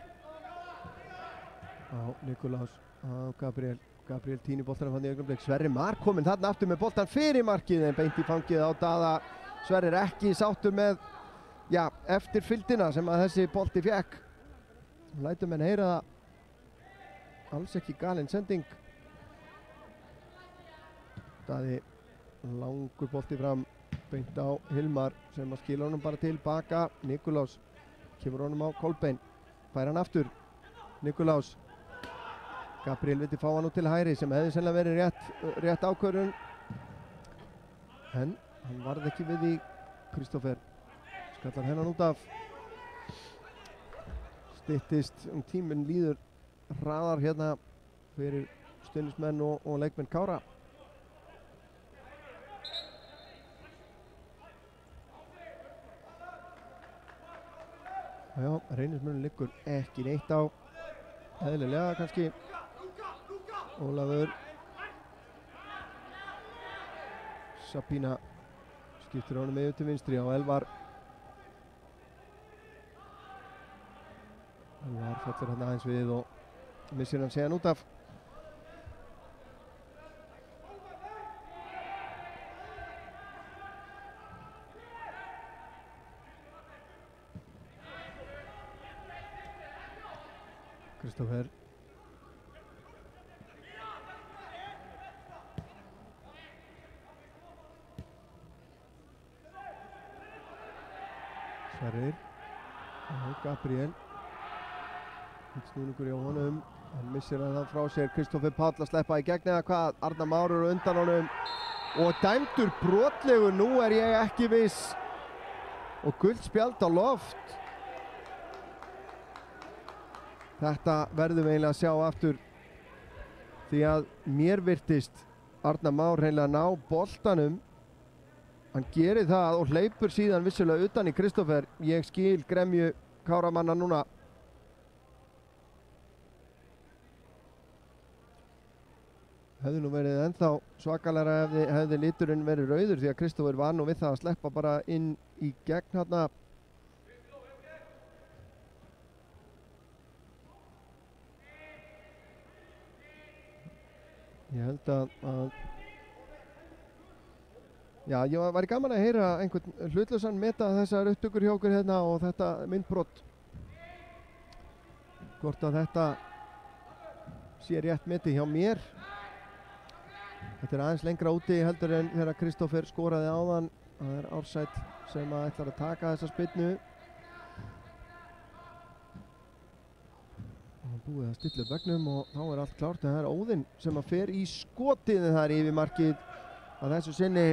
á Nikolás á Gabriel. Gabriel týnir boltanum hann í augnablik. Sverri Mar kominn þarna aftur með boltan fyrir markið en beint í fangið á Daða. Sverri er ekki sáttur með eftirfylgdina sem að þessi bolti fékk. Lætur menn heyra það. Alls ekki galin sending. Daði langur bolti fram beint á Hilmar sem að skila honum bara tilbaka. Nikolás kemur honum á Kolbeinn. Fær hann aftur. Nikolás. Gabriel vildi fá hann út til hægri sem hefði sennilega verið rétt ákvörðun. En hann varð ekki við því. Kristófer skallar hennan út af. Styttist tíminn líður hraðar hérna fyrir stuðningsmenn og leikmenn Kára. Já, Reynismönnum liggur ekki neitt á. Eðlilega kannski. Ólafur. Sabína skiptir honum yfir til vinstri á Elvar. Elvar fellur hann aðeins við og missir hann síðan út af. Kristófer. Sverrir. Og Gabriel. Snúningur hjá honum. Hann missir hann frá sér. Kristófer Páll að sleppa í gegn eða hvað. Arnar Már er undan honum. Og dæmdur brotlegur. Nú er ég ekki viss. Og gult spjald á loft. Þetta verðum við eiginlega að sjá aftur. Því að mér virtist Arnar Már hreinlega ná boltanum. Hann gerir það og hleypur síðan vissulega utan í Kristófer. Ég skil gremju Káramanna núna. Hefði nú verið ennþá svakalega hefði liturinn verið rauður því að Kristófer var nú við það að sleppa bara inn í gegn hérna. Ég held að já, ég var gaman að heyra einhvern hlutlausan meta þessar upptökur hjá okkur hérna og þetta myndbrot. Hvort að þetta sé rétt metið hjá mér. Þetta er aðeins lengra úti heldur en þegar Kristófer skoraði áðan. Það er Ársæll sem að ætlar að taka þessa spyrnu. Búið að stilla upp veggnum og þá er allt klárt. Það er Óðinn sem að fer í skotið þar yfir markið að þessu sinni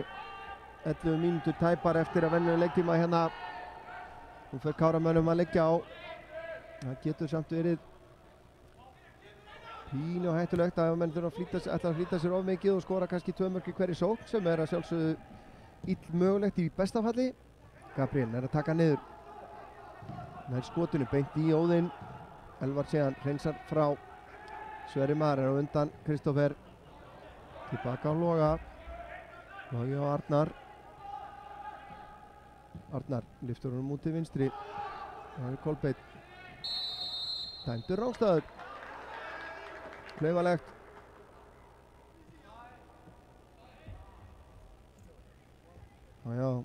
11 mínútur tæpar eftir að venjulegum leiktíma hérna. Nú fer Káramönnum að leggja á. Það getur samt verið pínu og hættulegt að menn þurfa að flýta sér of mikið og skora kannski 2 mörk í hverri sókn sem er að sjálfsögðu ill mögulegt í bestafalli. Gabriel er að taka niður. Nær skotinu beint í Óðinn. Elvar síðan hreinsar frá. Sverrir Mar er á undan Kristófer. Tilbaka á Loga. Logi á Arnar. Arnar lyftur honum út til vinstri. Það er Kolbeinn. Dæmdur rángstæður. Klaufalegt. Já.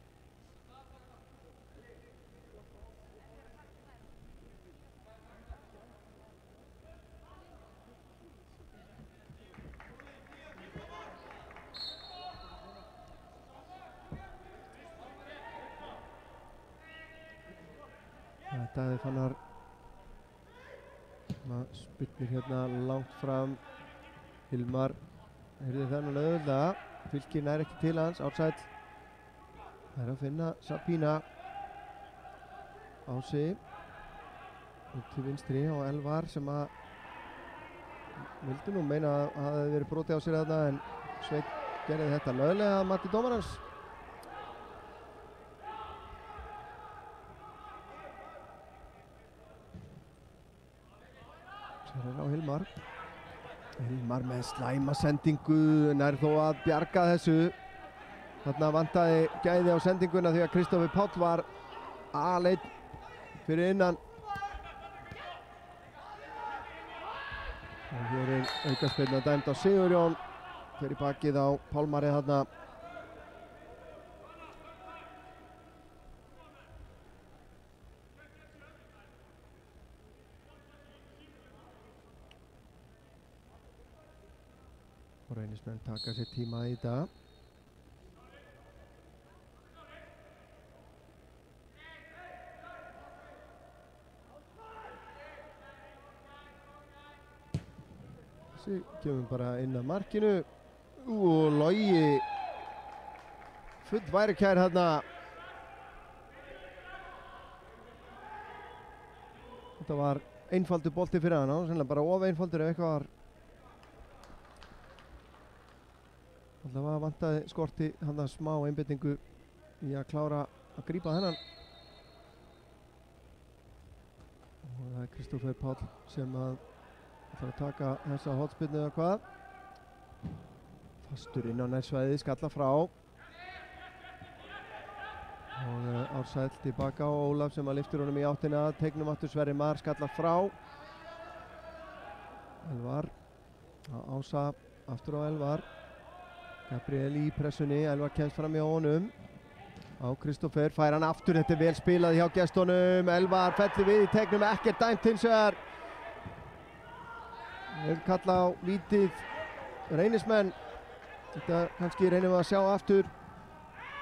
Þetta er Fannar. Spyrnir hérna langt fram. Hilmar heyrði þennan auðvitað. Fylkir nær ekki til hans. Outside. Það er að finna Sabína. Ási. Út til vinstri og Elvar sem að vildi nú meina að það hefði verið brotið á sér þarna en Sveinn gerði þetta löglega að mati dómarans. Sér er á Hilmar. Hilmar með slæma sendingu, nær þó að bjarga þessu. Þarna vantaði gæði á sendinguna því að Kristófer Páll var aleinn fyrir innan. Og hér er aukaspyrna dæmd á Sigurjón. Fer í bakið á Pálmari þarna. Og Reynismenn taka sér tíma í þetta. Þessi kemur bara inn að markinu. Og Logi full værikær þarna. Þetta var einfaldur bolti fyrir hann, sennilega bara of einfaldur ef eitthvað var. Allavega vantaði skorti hann að smá einbeitingu í að klára að grípa þennan. Og það er Kristófer Páll sem að þarf að taka þessa hotspinnu eða hvað. Fastur inn á nærsvæði, skalla frá. Og Ársæll tilbaka á Ólaf sem að lyftir honum í áttina. Tegnum aftur Sverrir Mar, skalla frá. Elvar á Ása, aftur á Elvar. Gabriel í pressunni, Elvar kemst fram hjá honum. Á Kristófer, fær hann aftur, þetta er vel spilað hjá gestunum. Elvar fellir við í tegnum, ekkert dæmt hins vegar. Vil kalla á vítið Reynismenn. Þetta kannski reynum við að sjá aftur.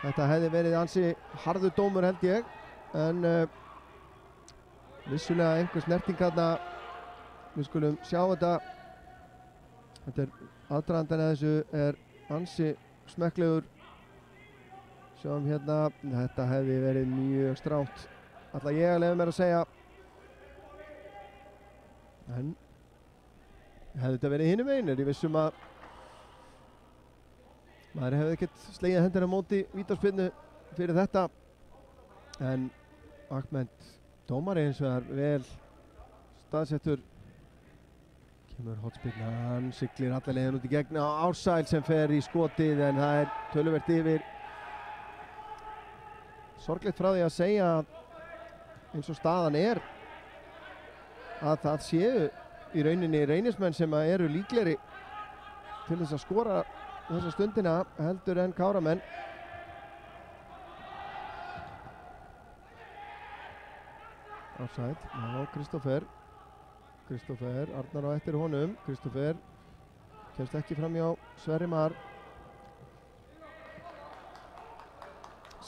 Þetta hefði verið ansi harður dómur held ég. En vissulega einhver snerting þarna. Við skulum sjá þetta. Þetta er aðdragandan að þessu er ansi smekklegur. Sjáum hérna, þetta hefði verið mjög strangt. Ætla ég að leyfa mér að segja. En hefði þetta verið hinum megin, ég vissum að maður hefði ekkert slegið hendina á móti vítaspyrnu fyrir þetta. En Ahmed dómari hins vegar vel staðsettur. Kemur hotspyrna, hann siglir alla leiðin út í gegn á Ársæl sem fer í skotið en það er töluvert yfir. Sorglegt frá því að segja eins og staðan er að það séu í rauninni Reynismenn sem eru líklegri til þess að skora þessa stundina heldur en Káramenn. Ársæl, ná Kristófer. Kristófer, Arnar á eftir honum. Kristófer kemst ekki fram hjá Sverrir Mar.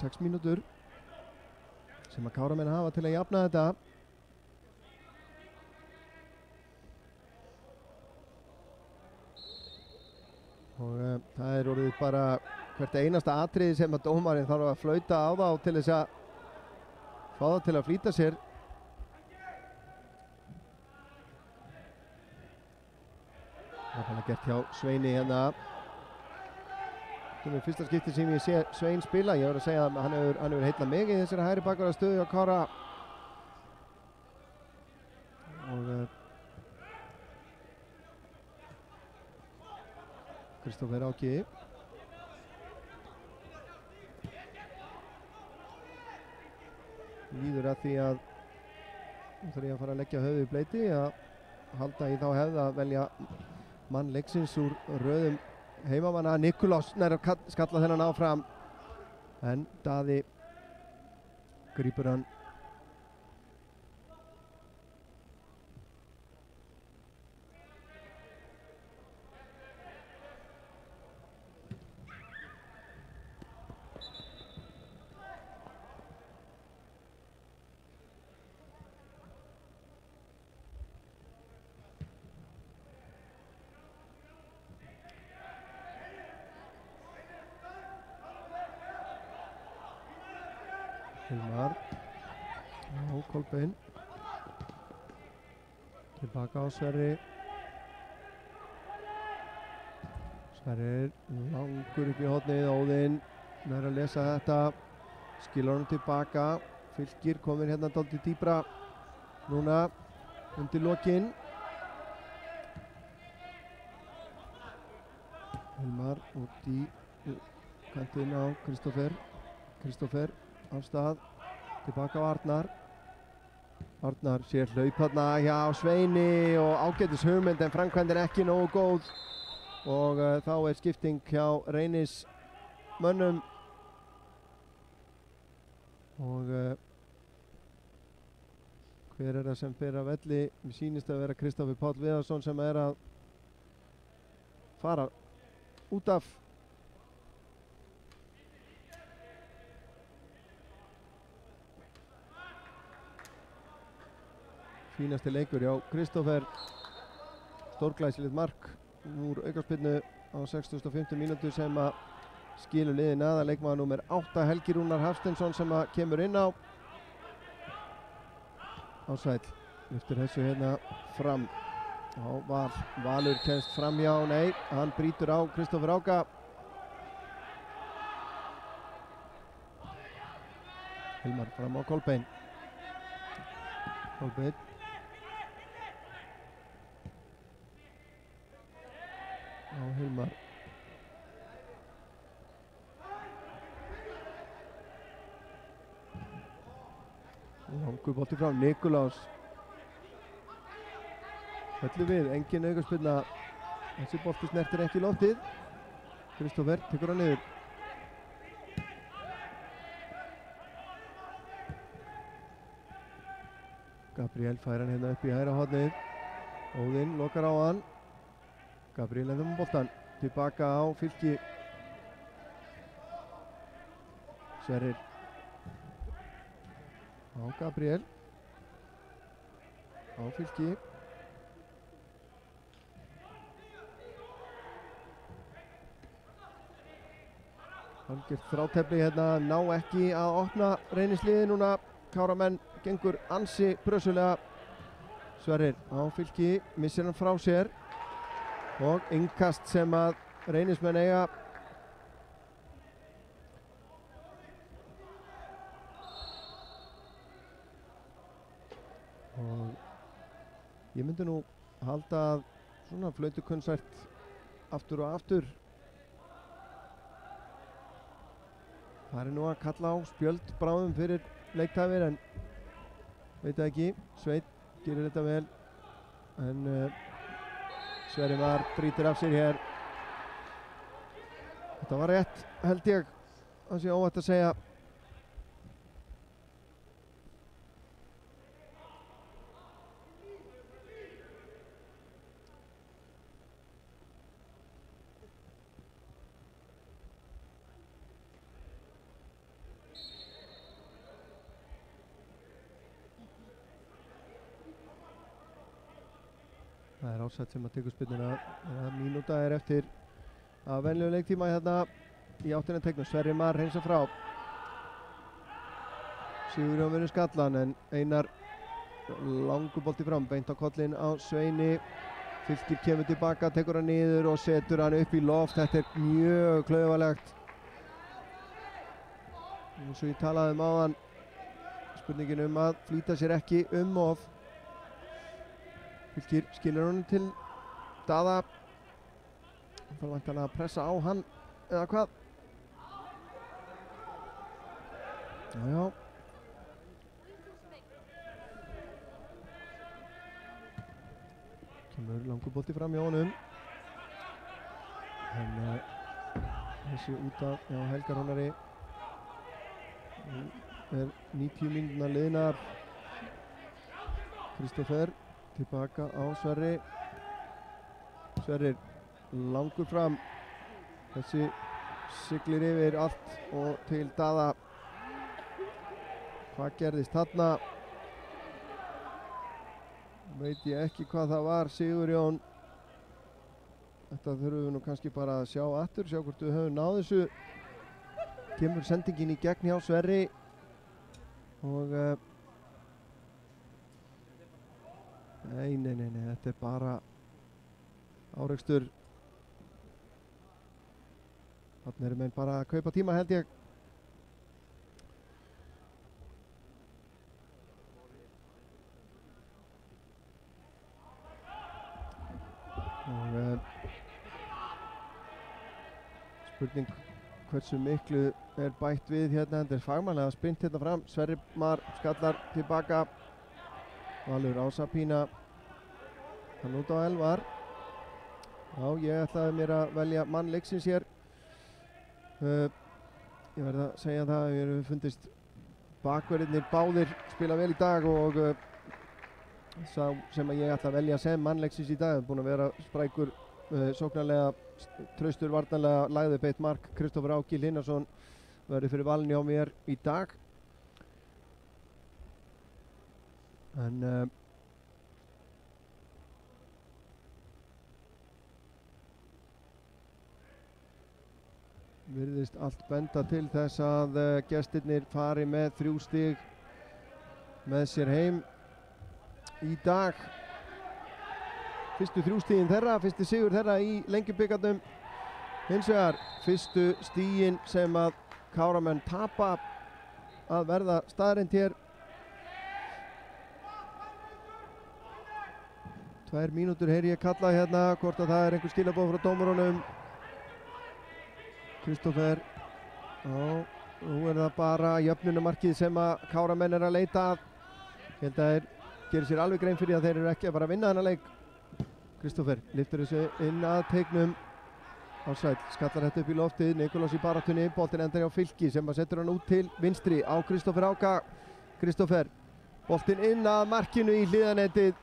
6 mínútur sem að Káramenn hafa til að jafna þetta. Og það er orðið bara hvert einasta atriði sem að dómarinn þarf að flauta á þá til þess að fá það til að flýta sér. Það er gert hjá Sveini hérna. Þetta er fyrsta skipti sem ég sé Svein spila. Ég verður að segja að hann hefur heitlað mig í þessari hægri bakvarðar stöðu á Kára. Og Kristófer Áki. að því að nú þarf ég að fara að leggja höfuð í bleyti að halda í þá hefð að velja mann leiksins úr röðum heimamanna. Nikulás nær að skalla þennan áfram en Daði grípur hann. Hilmar á Kolbeinn, tilbaka á Sverri. Sverrir langur upp í hornið, Óðinn nær að lesa þetta, skilar honum tilbaka. Fylkir komin hérna dálítið dýpra núna undir lokinn. Hilmar út í kantinn á Kristófer af stað, tilbaka á Arnar. Arnar sér hlaup þarna hjá Sveini og ágætis hugmynd en framkvæmdin ekki nógu góð og þá er skipting hjá Reynis mönnum og hver er það sem fer af velli? Mér sýnist að vera Kristófer Páll Viðarsson sem er að fara út af. Fínasti leikur hjá Kristófer, stórglæsilegt mark úr aukaspyrnu á 65. mínútu sem að skilur liðin að leikmaður númer 8 Helgi Rúnar Hafsteinsson sem að kemur inn á. Ásæll lyftir þessu hérna fram á Val, Valur kemst fram hjá, nei, hann brýtur á Kristófer Áka. Hilmar fram á Kolbeinn. Á Hilmar. Langur bolti frá Nikulás. Höllu við, engin aukaspyrna. Þessi bolti snertir ekki loftið. Kristófer tekur hann niður. Gabriel fær hann hérna upp í hægra hornið. Óðinn lokar á hann. Gabriel ennum boltan, tilbaka á Fylki. Sverrir á Gabriel á Fylki. Algjört þrátefli hérna, ná ekki að opna Reynisliði núna. Káramenn gengur ansi brösulega. Sverrir á Fylki, missir hann frá sér og innkast sem að Reynismenn eiga. Og ég myndi nú halda að svona flautukonsert aftur og aftur fari nú að kalla á spjöld bráðum fyrir leiktæfir en veit ekki, Sveit gerir þetta vel en Sverrir Mar brýtur af sér hér. Þetta var rétt held ég, það sé óvægt að segja. Það er Ásæll sem að tekur spyrnuna. Mínúta er eftir að venjulegu leiktíma hérna í áttina tegnum. Sverrir Mar hreinsa frá. Sigurjón vinnur skallan en Einar langur bolti fram, beint á kollinn á Sveini. Fylkir kemur tilbaka, tekur hann niður og setur hann upp í loft. Þetta er mjög klaufalegt. Eins og ég talaði um áðan, spurningin um að flýta sér ekki of. Fylkir skilur honum til Daða. Það er væntanlega að pressa á hann eða hvað. Já. kemur langur bolti fram hjá honum en þessi út af hjá Helga Rúnari. Nú er 90 mínúturnar liðnar. Kristófer tilbaka á Sverri. Sverrir langur fram. Þessi siglir yfir allt og til Daða. Hvað gerðist þarna? Veit ég ekki hvað það var, Sigurjón. Þetta þurfum við nú kannski bara að sjá aftur, sjá hvort við höfum náð þessu. Kemur sendingin í gegn hjá Sverri og nei, þetta er bara árekstur. Þarna eru menn bara að kaupa tíma, held ég. Og spurning hversu miklu er bætt við hérna. Þetta er fagmannlega sprint hérna fram. Sverrir Mar skallar tilbaka. Valur Ásapína. Hann út á Elvar. Já, ég ætlaði mér að velja mann leiksins hér. Ég verð að segja það, við erum fundist bakverðirnir báðir spila vel í dag og sá sem að ég ætla að velja sem mannleiksins í dag, búinn að vera sprækur, sóknarlega, traustur, varnarlega, lagði beitt mark. Kristófer Áki Linnarsson verður fyrir valinu á mér í dag. En virðist allt benda til þess að gestirnir fari með 3 stig með sér heim í dag. Fyrstu 3 stigin þeirra, fyrsti sigur þeirra í Lengjubikarnum. Hins vegar fyrstu stigin sem að Káramenn tapa að verða staðreynd hér. 2 mínútur heyri ég kalla hérna, hvort að það er einhver skilaboð frá dómurunum. Kristófer, nú er það bara jöfnunumarkið sem að Káramenn er að leita að. Ég held að þeir gerir sér alveg grein fyrir að þeir eru ekki að fara að vinna þennan leik. Kristófer lyftur þessu inn að teignum. Ársæll skallar þetta upp í loftið. Nikolás í baráttunni, boltinn endar hjá Fylki sem að setur hann út til vinstri á Kristófer Áka. Kristófer, boltinn inn að markinu í hliðanettið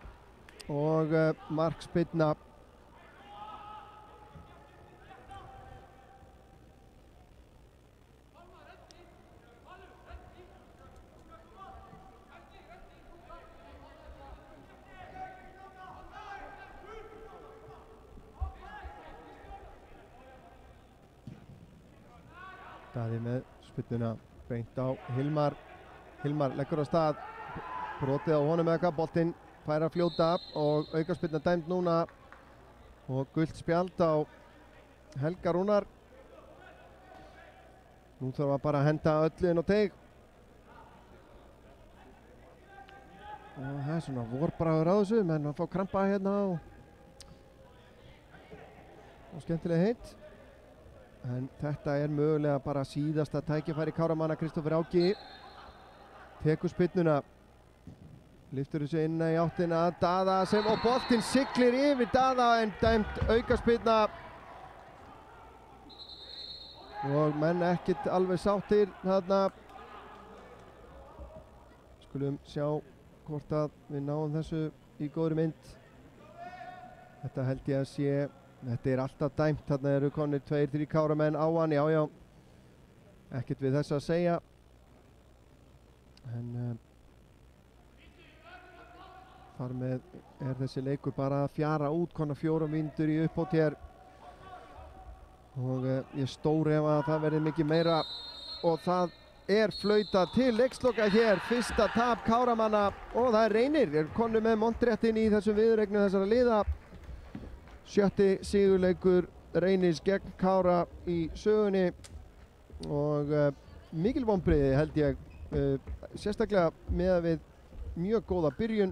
og markspyrna. Daði með spyrnuna beint á Hilmar. Hilmar leggur á stað, brotið á honum eða eitthvað, boltinn fær að fljóta og aukaspyrna dæmd núna og gult spjald á Helga Rúnar. Nú þarf að bara henda öllu inn á teig. Og það er svona vorbráður á þessu, menn að fá krampa hérna og skemmtilega heitt. En þetta er mögulega bara síðasta tækifæri Káramanna. Kristófer Áki tekur spyrnuna, lyftur þessu inn í áttina að Daða sem og boltinn siglir yfir Daða en dæmt aukaspyrna. Og menn ekkert alveg sáttir þarna. Skulum sjá hvort að við náum þessu í góðri mynd. Þetta held ég að sé. Þetta er alltaf dæmt, þarna eru konir 2-3 Káramenn á hann, já. Ekkert við þess að segja. En þar með er þessi leikur bara að fjara út, konar 4 mínútur í uppbót hér. Og ég stórefa að það verði mikið meira og það er flautað til leiksloka hér. Fyrsta tap Káramanna og það er Reynir, er konur með montréttin í þessum viðureignu þessara liða. 7. sigurleikur Reynis gegn Kára í sögunni og mikil vonbrigði held ég, sérstaklega með við mjög góða byrjun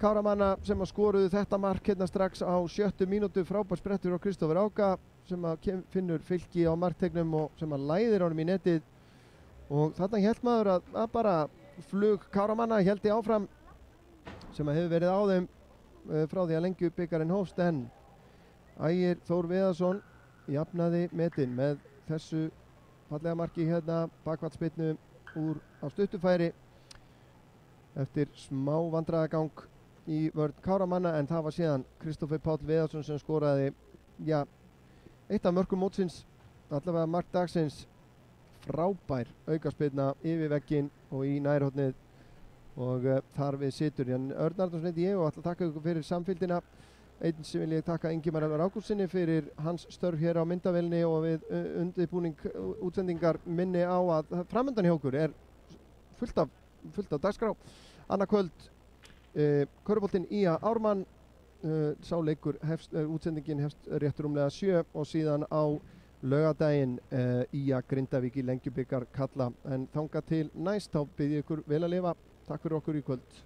Káramanna sem að skoruðu þetta mark hérna strax á 7. mínútu. Frábær sprettur á Kristófer Áka sem að finnur Fylki á marktegnum og sem að læðir honum í netið og þarna hélt maður að bara flug Káramanna héldi áfram sem að hefur verið á þeim frá því að Lengjubikarinn hófst, en Ægir Þór Viðarsson jafnaði metin með þessu fallega marki hérna, bakvatsspyrnu úr á stuttufæri eftir smá vandræðagang í vörn Káramanna, en það var síðan Kristófer Páll Viðarsson sem skoraði eitt af mörkum mótsins, allavega mark dagsins. Frábær aukaspyrna yfir vegginn og í nærhornið og þar við situr. Örn Arnarson heiti ég og ætla að þakka ykkur fyrir samfylgdina. Eins vil ég þakka Ingimar Elvar Ágústssyni fyrir hans störf hér á myndavélinni og við undirbúning útsendingar minni á að framundan hjá okkur er fullt af dagskrá. Annað kvöld Körfuboltinn IA Ármann, sá leikur útsendingin hefst rétt rúmlega 7 og síðan á laugardaginn IA Grindavík í Lengjubikar karla, en þangað til næst þá bið ég ykkur vel að lifa. Takk fyrir okkur í kvöld.